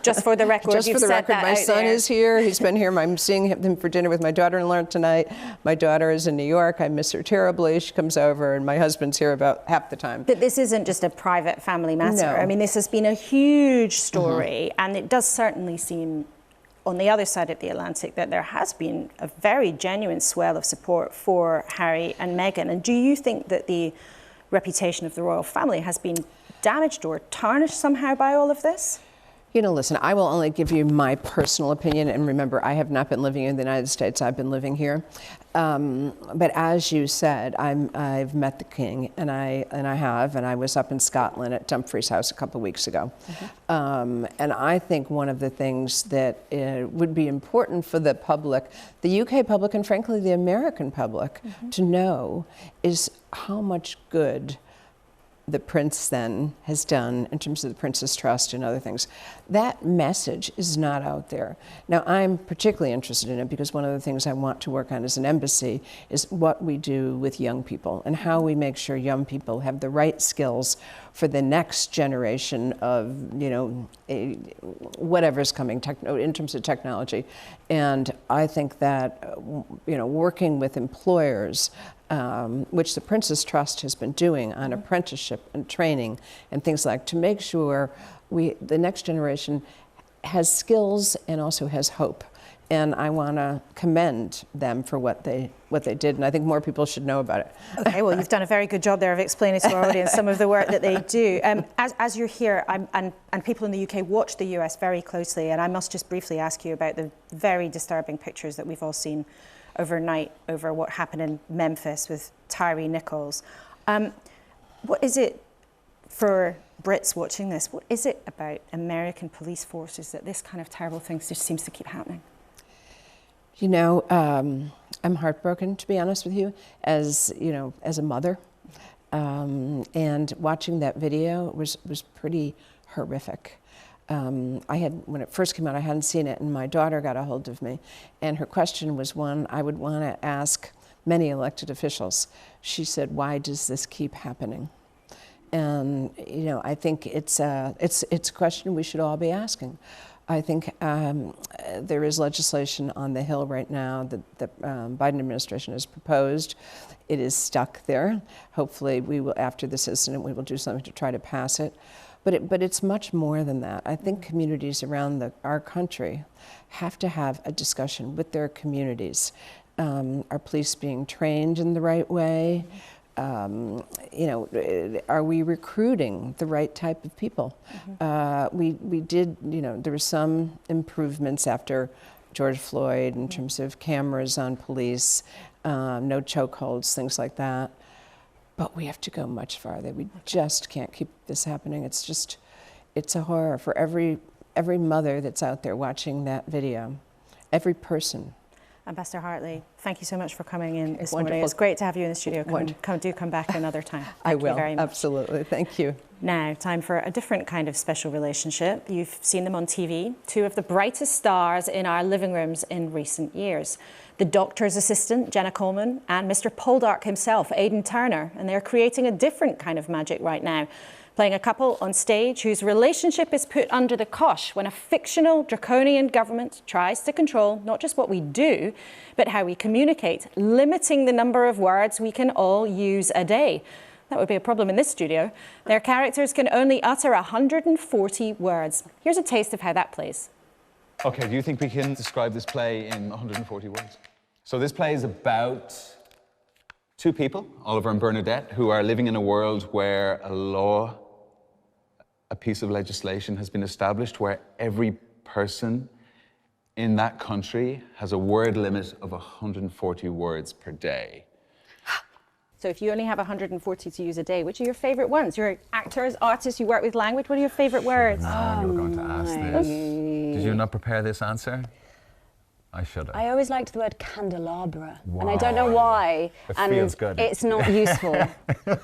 just for the record, just for the record, my son is here. He's been here. I'm seeing him for dinner with my daughter-in-law tonight. My daughter is in New York. I miss her terribly. She comes over, and my husband's here about half the time. But this isn't just a private family matter. No. I mean, this has been a huge story, and it does certainly seem on the other side of the Atlantic that there has been a very genuine swell of support for Harry and Meghan. And do you think that the reputation of the royal family has been damaged or tarnished somehow by all of this? You know, listen, I will only give you my personal opinion, and remember, I have not been living in the United States, I've been living here. But as you said, I've met the King, and I was up in Scotland at Dumfries House a couple of weeks ago. And I think one of the things that would be important for the public, the UK public, and frankly the American public, to know is how much good the Prince then has done in terms of the Prince's Trust and other things. That message is not out there. Now, I'm particularly interested in it because one of the things I want to work on as an embassy is what we do with young people and how we make sure young people have the right skills for the next generation of, you know, whatever's coming in terms of technology. And I think that, you know, working with employers, which the Prince's Trust has been doing on apprenticeship and training and things like, to make sure the next generation has skills and also has hope. And I want to commend them for what they did, and I think more people should know about it. Okay, well, you've done a very good job there of explaining to our audience some of the work that they do. As you're here, and people in the UK watch the US very closely, and I must just briefly ask you about the very disturbing pictures that we've all seen overnight over what happened in Memphis with Tyree Nichols. What is it for Brits watching this? What is it about American police forces that this kind of terrible thing just seems to keep happening? You know, I'm heartbroken, to be honest with you, as a mother, and watching that video was pretty horrific. When it first came out, I hadn't seen it, and my daughter got a hold of me, and her question was one I would want to ask many elected officials. She said, "Why does this keep happening?" And you know, I think it's a question we should all be asking. I think there is legislation on the Hill right now that the Biden administration has proposed. It is stuck there. Hopefully we will, after this incident, we will do something to try to pass it. But it's much more than that. I think communities around our country have to have a discussion with their communities. Are police being trained in the right way? You know, are we recruiting the right type of people? We did, you know, there were some improvements after George Floyd in terms of cameras on police, no chokeholds, things like that. But we have to go much farther. We just can't keep this happening. It's just, it's a horror for every mother that's out there watching that video, every person. Ambassador Hartley, thank you so much for coming in this Wonderful. morning. It's great to have you in the studio. Come back another time. I will, you very much. Absolutely. Thank you. Now, time for a different kind of special relationship. You've seen them on TV, two of the brightest stars in our living rooms in recent years. The doctor's assistant, Jenna Coleman, and Mr. Poldark himself, Aidan Turner, and they're creating a different kind of magic right now, playing a couple on stage whose relationship is put under the cosh when a fictional draconian government tries to control not just what we do, but how we communicate, limiting the number of words we can all use a day. That would be a problem in this studio. Their characters can only utter 140 words. Here's a taste of how that plays. Okay, do you think we can describe this play in 140 words? So this play is about two people, Oliver and Bernadette, who are living in a world where a piece of legislation has been established where every person in that country has a word limit of 140 words per day. So if you only have 140 to use a day, which are your favourite ones? You're actors, artists, you work with language. What are your favourite words? No, you were going to ask this. Did you not prepare this answer? I should have. I always liked the word candelabra, Wow. and I don't know why. It and feels good. It's not useful.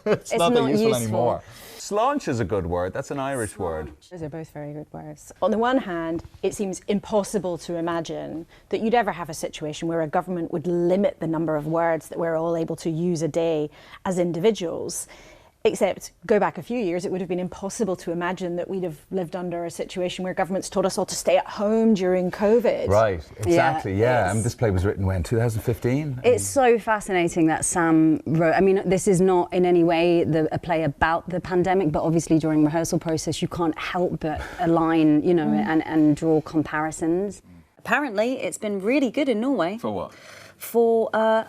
It's not that useful anymore. Slaunch is a good word. That's an Irish word. Those are both very good words. On the one hand, it seems impossible to imagine that you'd ever have a situation where a government would limit the number of words that we're all able to use a day as individuals. Except, go back a few years, it would have been impossible to imagine that we'd have lived under a situation where governments told us all to stay at home during COVID. Right, exactly, yeah. And this play was written when, 2015? It's so fascinating that Sam wrote. I mean, this is not in any way a play about the pandemic, but obviously during rehearsal process, you can't help but align, you know, and draw comparisons. Apparently, it's been really good in Norway. For what? For,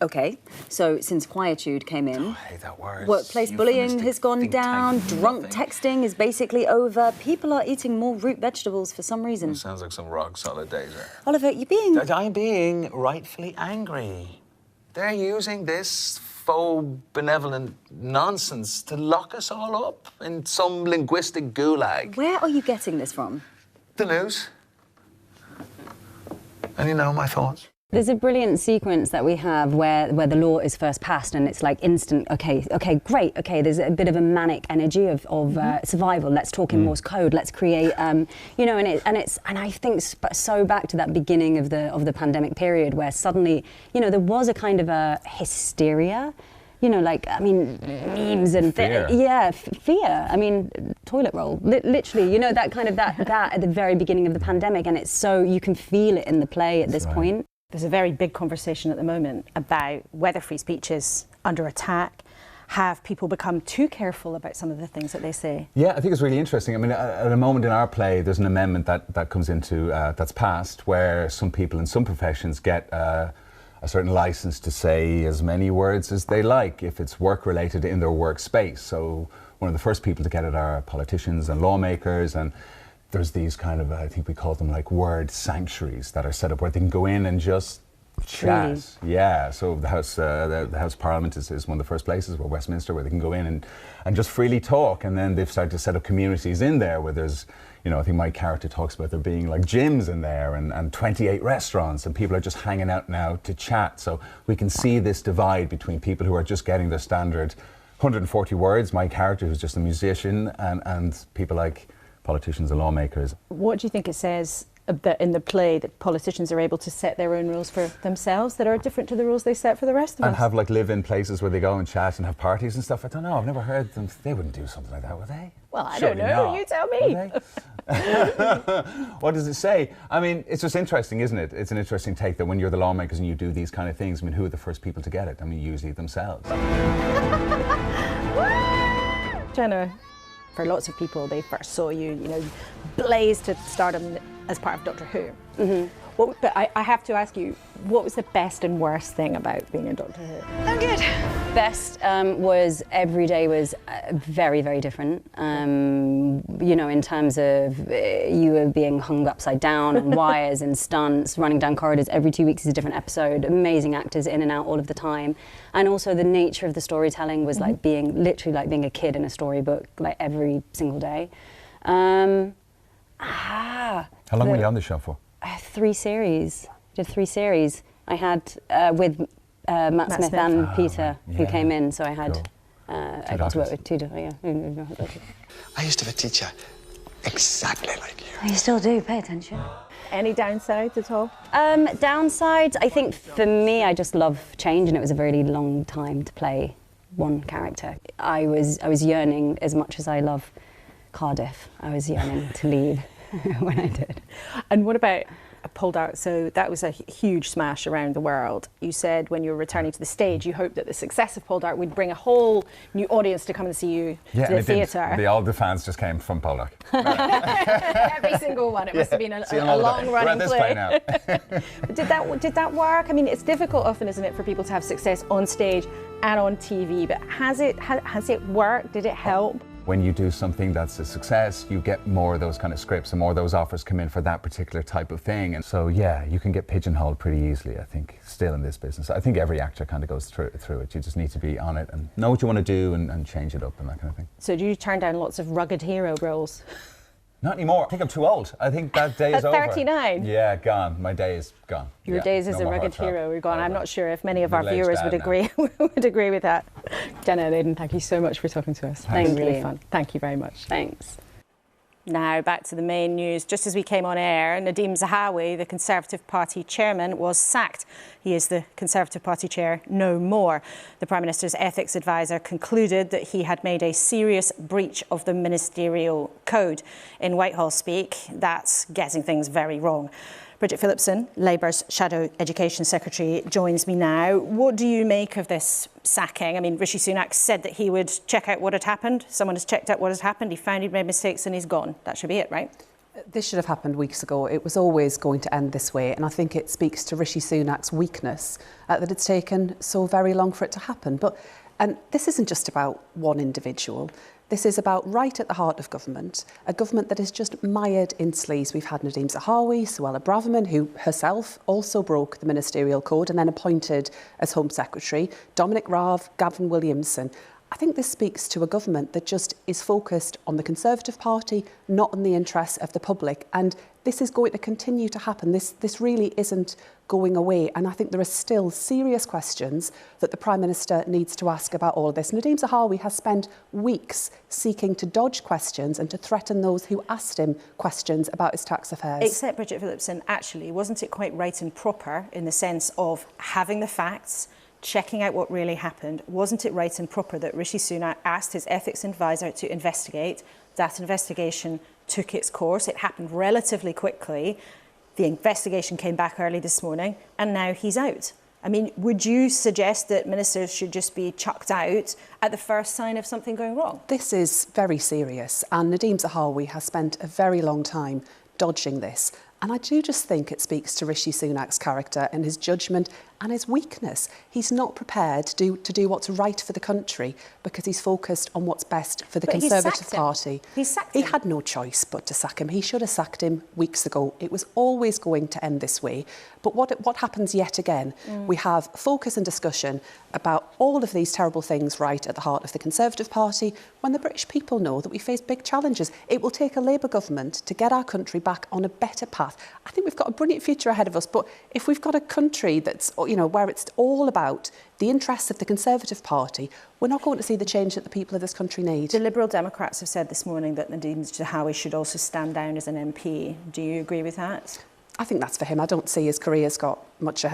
okay, so since quietude came in, I hate that word. workplace bullying has gone down, drunk texting is basically over, people are eating more root vegetables for some reason. It sounds like some rock solid danger. Oliver, you're being... I'm being rightfully angry. They're using this faux benevolent nonsense to lock us all up in some linguistic gulag. Where are you getting this from? The news. And you know my thoughts. There's a brilliant sequence that we have where the law is first passed and it's like instant, okay, great, okay, there's a bit of a manic energy of survival, let's talk in Morse code, let's create, you know, and I think so back to that beginning of the pandemic period where suddenly, you know, there was a kind of a hysteria, you know, like, I mean, memes and fear. Fear. I mean, toilet roll, literally, you know, that kind of that at the very beginning of the pandemic, and it's so, you can feel it in the play at this point. There's a very big conversation at the moment about whether free speech is under attack. Have people become too careful about some of the things that they say? Yeah, I think it's really interesting. I mean, at a moment in our play, there's an amendment that comes into, that's passed, where some people in some professions get a certain license to say as many words as they like if it's work-related in their workspace. So one of the first people to get it are politicians and lawmakers, and there's these kind of, I think we call them like word sanctuaries that are set up where they can go in and just chat. Really? Yeah, so the House of Parliament is one of the first places, where Westminster, where they can go in and just freely talk. And then they've started to set up communities in there where there's, you know, I think my character talks about there being like gyms in there and 28 restaurants, and people are just hanging out now to chat. So we can see this divide between people who are just getting their standard 140 words, my character who's just a musician, and people like politicians and lawmakers. What do you think it says in the play that politicians are able to set their own rules for themselves that are different to the rules they set for the rest of us? And have like live-in places where they go and chat and have parties and stuff? I don't know, I've never heard them. They wouldn't do something like that, would they? Well, I Surely don't know, not. you tell me. Would they? What does it say? I mean, it's just interesting, isn't it? It's an interesting take that when you're the lawmakers and you do these kind of things, I mean, who are the first people to get it? I mean, usually themselves. Jenna, for lots of people, they first saw you, blaze to stardom as part of Doctor Who. Mm-hmm. But I have to ask you, what was the best and worst thing about being in Doctor Who? I'm good. Best was every day was very, very different. In terms of you were being hung upside down on wires and stunts, running down corridors. Every 2 weeks is a different episode. Amazing actors in and out all of the time. And also the nature of the storytelling was like literally like being a kid in a storybook, like every single day. How long were you on the show for? 3 series. Did 3 series. I had with Matt Smith and Peter, who came in. So I had I got to work with 2 different. I used to have a teacher exactly like you. You still do. Pay attention. Any downsides at all? Downsides, I think for me, I just love change, and it was a very long time to play one character. I was yearning as much as I love Cardiff. I was yearning to leave when I did. And what about Poldark? So that was a huge smash around the world. You said when you were returning to the stage, you hoped that the success of Poldark would bring a whole new audience to come and see you to the theatre. All the fans just came from Poldark. Every single one. It must have been a long-running play. Did that work? I mean, it's difficult often, isn't it, for people to have success on stage and on TV, but has it worked? Did it help? When you do something that's a success, you get more of those kind of scripts and more of those offers come in for that particular type of thing. And so, yeah, you can get pigeonholed pretty easily, I think, still in this business. I think every actor kind of goes through it. You just need to be on it and know what you want to do and change it up and that kind of thing. So do you turn down lots of rugged hero roles? Not anymore. I think I'm too old. I think that day is over. At 39? Yeah, gone. My day is gone. Your days as a rugged hero are gone. I'm not sure if many of our viewers would agree with that. Jenna and Aidan, thank you so much for talking to us. Thank you. Really fun. Thank you very much. Thanks. Now back to the main news. Just as we came on air, Nadeem Zahawi, the Conservative Party chairman, was sacked. He is the Conservative Party chair no more. The Prime Minister's ethics advisor concluded that he had made a serious breach of the ministerial code. In Whitehall speak, that's getting things very wrong. Bridget Phillipson, Labour's Shadow Education Secretary, joins me now. What do you make of this sacking? I mean, Rishi Sunak said that he would check out what had happened. Someone has checked out what has happened. He found he'd made mistakes and he's gone. That should be it, right? This should have happened weeks ago. It was always going to end this way. And I think it speaks to Rishi Sunak's weakness that it's taken so very long for it to happen. And this isn't just about one individual. This is about right at the heart of government, a government that is just mired in sleaze. We've had Nadeem Zahawi, Suella Braverman, who herself also broke the ministerial code and then appointed as Home Secretary, Dominic Raab, Gavin Williamson. I think this speaks to a government that just is focused on the Conservative Party, not on the interests of the public. And this is going to continue to happen. This really isn't going away. And I think there are still serious questions that the Prime Minister needs to ask about all of this. Nadeem Zahawi has spent weeks seeking to dodge questions and to threaten those who asked him questions about his tax affairs. Except, Bridget Phillipson, actually, wasn't it quite right and proper in the sense of having the facts, checking out what really happened? Wasn't it right and proper that Rishi Sunak asked his ethics advisor to investigate? That investigation took its course. It happened relatively quickly. The investigation came back early this morning and now he's out. I mean, would you suggest that ministers should just be chucked out at the first sign of something going wrong? This is very serious, and Nadeem Zahawi has spent a very long time dodging this. And I do just think it speaks to Rishi Sunak's character and his judgment and his weakness. He's not prepared to do what's right for the country because he's focused on what's best for the Conservative Party. He sacked him. He had no choice but to sack him. He should have sacked him weeks ago. It was always going to end this way. But what happens yet again? We have focus and discussion about all of these terrible things right at the heart of the Conservative Party when the British people know that we face big challenges. It will take a Labour government to get our country back on a better path. I think we've got a brilliant future ahead of us, but if we've got a country that's, where it's all about the interests of the Conservative Party, we're not going to see the change that the people of this country need. The Liberal Democrats have said this morning that Nadeem Zahawi should also stand down as an MP. Do you agree with that? I think that's for him. I don't see his career's got much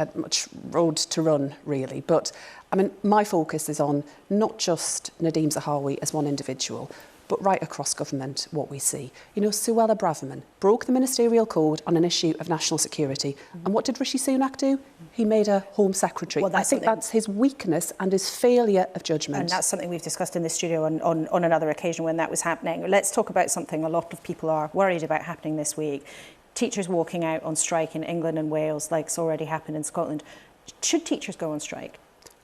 road to run, really. But, I mean, my focus is on not just Nadeem Zahawi as one individual, but right across government what we see. You know, Suella Braverman broke the ministerial code on an issue of national security. And what did Rishi Sunak do? He made her Home Secretary. Well, I think that's his weakness and his failure of judgment. And that's something we've discussed in the studio on another occasion when that was happening. Let's talk about something a lot of people are worried about happening this week. Teachers walking out on strike in England and Wales, like's already happened in Scotland. Should teachers go on strike?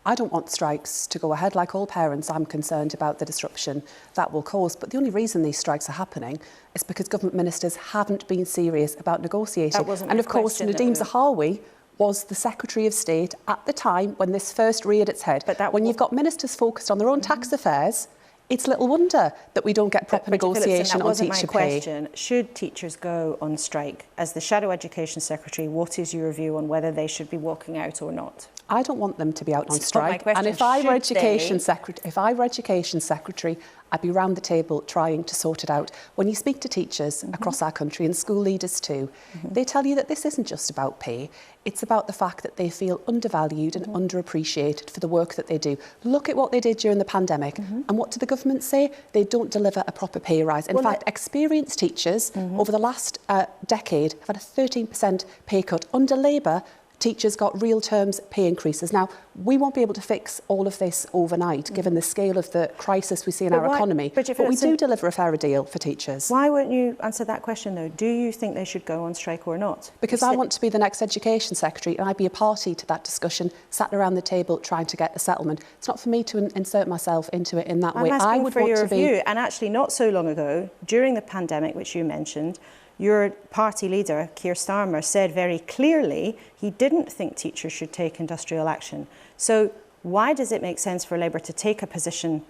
I don't want strikes to go ahead. Like all parents, I'm concerned about the disruption that will cause. But the only reason these strikes are happening is because government ministers haven't been serious about negotiating. That wasn't and my of course, question, Nadeem though. Zahawi was the Secretary of State at the time when this first reared its head. But when you've got ministers focused on their own tax affairs, it's little wonder that we don't get proper negotiation on teacher pay. That wasn't my question. Should teachers go on strike? As the Shadow Education Secretary, what is your view on whether they should be walking out or not? I don't want them to be out on It's not my strike. question. And if I were Should Education they? Secretary, I'd be round the table trying to sort it out. When you speak to teachers across our country and school leaders too, they tell you that this isn't just about pay. It's about the fact that they feel undervalued and underappreciated for the work that they do. Look at what they did during the pandemic. And what did the government say? They don't deliver a proper pay rise. In fact, experienced teachers over the last decade have had a 13% pay cut. Under Labour, teachers got real terms pay increases. Now, we won't be able to fix all of this overnight, given the scale of the crisis we see in our economy. But we do deliver a fairer deal for teachers. Why won't you answer that question, though? Do you think they should go on strike or not? Because I want to be the next Education Secretary and I'd be a party to that discussion, sat around the table trying to get a settlement. It's not for me to insert myself into it in that way. I'm asking I would for want your to be... view. And actually, not so long ago, during the pandemic, which you mentioned, your party leader, Keir Starmer, said very clearly he didn't think teachers should take industrial action. So why does it make sense for Labour to take a position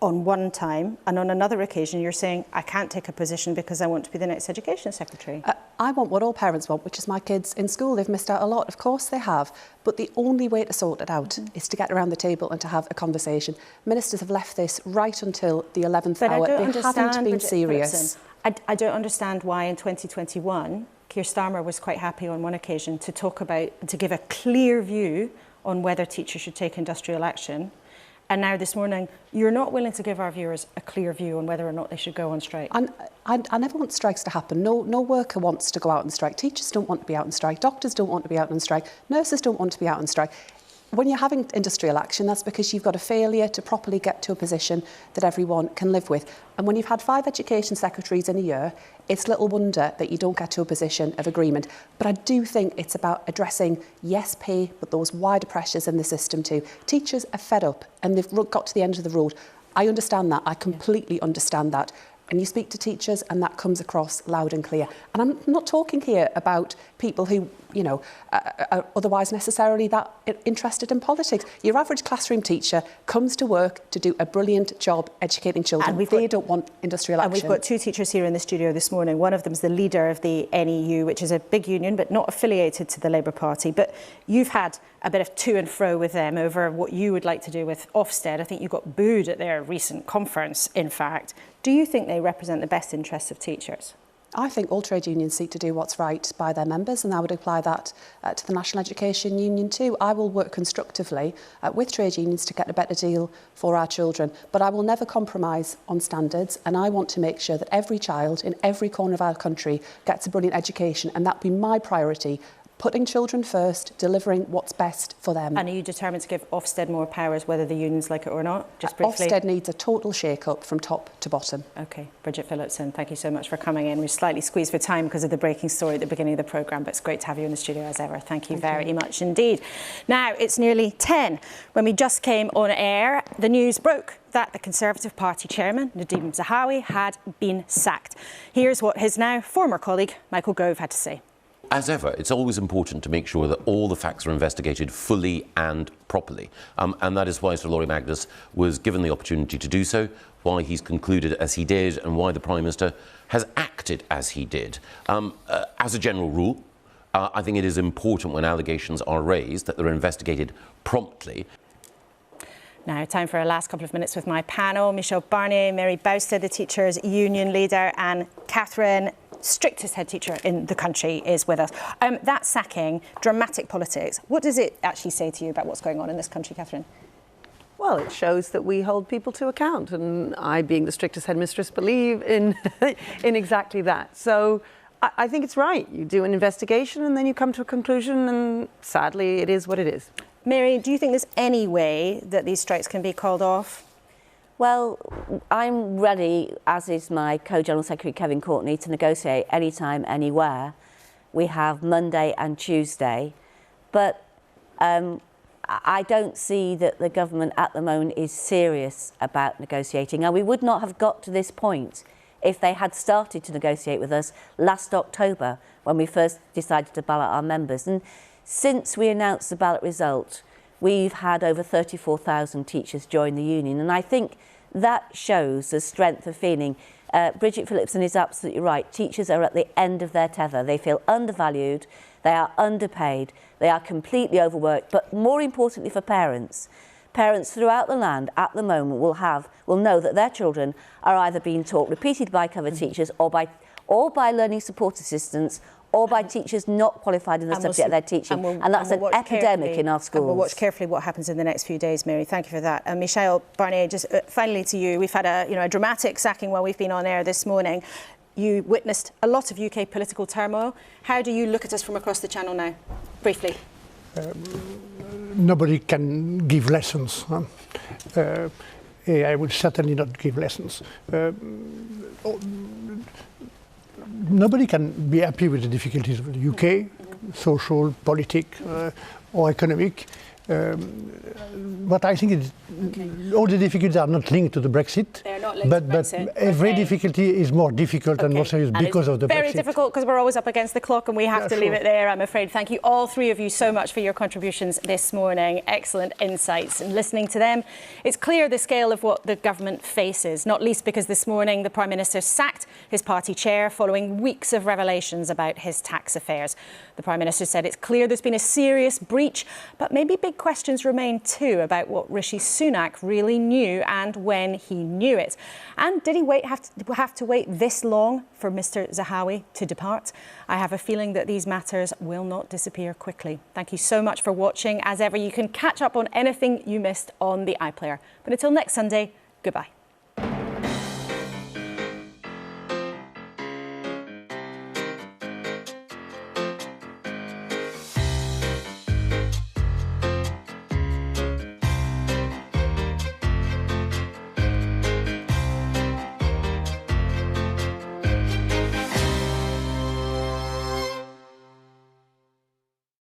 on one time and on another occasion you're saying, I can't take a position because I want to be the next Education Secretary? I want what all parents want, which is my kids in school. They've missed out a lot. Of course they have. But the only way to sort it out is to get around the table and to have a conversation. Ministers have left this right until the 11th hour. They haven't been serious. I don't understand why in 2021 Keir Starmer was quite happy on one occasion to talk about, to give a clear view on whether teachers should take industrial action. And now this morning, you're not willing to give our viewers a clear view on whether or not they should go on strike. I never want strikes to happen. No worker wants to go out on strike. Teachers don't want to be out on strike. Doctors don't want to be out on strike. Nurses don't want to be out on strike. When you're having industrial action, that's because you've got a failure to properly get to a position that everyone can live with. And when you've had 5 education secretaries in a year, it's little wonder that you don't get to a position of agreement. But I do think it's about addressing, yes, pay, but those wider pressures in the system too. Teachers are fed up and they've got to the end of the road. I understand that. I completely understand that. And you speak to teachers and that comes across loud and clear. And I'm not talking here about people who, you know, are otherwise necessarily that interested in politics. Your average classroom teacher comes to work to do a brilliant job educating children. And they don't want industrial action. And we've got 2 teachers here in the studio this morning. One of them is the leader of the NEU, which is a big union, but not affiliated to the Labour Party. But you've had a bit of to and fro with them over what you would like to do with Ofsted. I think you got booed at their recent conference, in fact. Do you think they represent the best interests of teachers? I think all trade unions seek to do what's right by their members, and I would apply that to the National Education Union too. I will work constructively with trade unions to get a better deal for our children, but I will never compromise on standards, and I want to make sure that every child in every corner of our country gets a brilliant education, and that be my priority. Putting children first, delivering what's best for them. And are you determined to give Ofsted more powers, whether the unions like it or not? Just briefly. Ofsted needs a total shake-up from top to bottom. OK. Bridget Phillipson, thank you so much for coming in. We're slightly squeezed for time because of the breaking story at the beginning of the programme, but it's great to have you in the studio as ever. Thank you very much indeed. Now, it's nearly 10. When we just came on air, the news broke that the Conservative Party chairman, Nadeem Zahawi, had been sacked. Here's what his now former colleague, Michael Gove, had to say. As ever, it's always important to make sure that all the facts are investigated fully and properly. And that is why Sir Laura Magnus was given the opportunity to do so, why he's concluded as he did, and why the Prime Minister has acted as he did. As a general rule, I think it is important when allegations are raised that they're investigated promptly. Now, time for our last couple of minutes with my panel. Michelle Barnier, Mary Bousted, the Teachers' Union leader, and Catherine, strictest head teacher in the country, is with us. That sacking, dramatic politics, what does it actually say to you about what's going on in this country, Catherine? Well, it shows that we hold people to account, and I, being the strictest headmistress, believe in in exactly that. So I think it's right. You do an investigation and then you come to a conclusion, and sadly it is what it is. Mary, do you think there's any way that these strikes can be called off? Well, I'm ready, as is my Co-General Secretary Kevin Courtney, to negotiate anytime, anywhere. We have Monday and Tuesday, but I don't see that the government at the moment is serious about negotiating. And we would not have got to this point if they had started to negotiate with us last October when we first decided to ballot our members. And since we announced the ballot result, we've had over 34,000 teachers join the union. And I think that shows the strength of feeling. Bridget Phillipson is absolutely right. Teachers are at the end of their tether. They feel undervalued, they are underpaid, they are completely overworked. But more importantly for parents, parents throughout the land at the moment will know that their children are either being taught repeatedly by cover teachers or by learning support assistants or by teachers not qualified in the subject they're teaching. And that's an epidemic in our schools. And we'll watch carefully what happens in the next few days, Mary. Thank you for that. And Michelle Barnier, just finally to you. We've had a dramatic sacking while we've been on air this morning. You witnessed a lot of UK political turmoil. How do you look at us from across the channel now? Briefly. Nobody can give lessons. I would certainly not give lessons. Nobody can be happy with the difficulties of the UK, social, political, or economic. What I think is all the difficulties are not linked to the Brexit. They're not linked to Brexit. But every difficulty is more difficult and more serious because of the Brexit. Very difficult because we're always up against the clock and we have to leave it there, I'm afraid. Thank you, all three of you, so much for your contributions this morning. Excellent insights. And listening to them, it's clear the scale of what the government faces, not least because this morning the Prime Minister sacked his party chair following weeks of revelations about his tax affairs. The Prime Minister said it's clear there's been a serious breach, but maybe big questions remain too about what Rishi Sunak really knew and when he knew it. And did he have to wait this long for Mr Zahawi to depart? I have a feeling that these matters will not disappear quickly. Thank you so much for watching. As ever, you can catch up on anything you missed on the iPlayer. But until next Sunday, goodbye.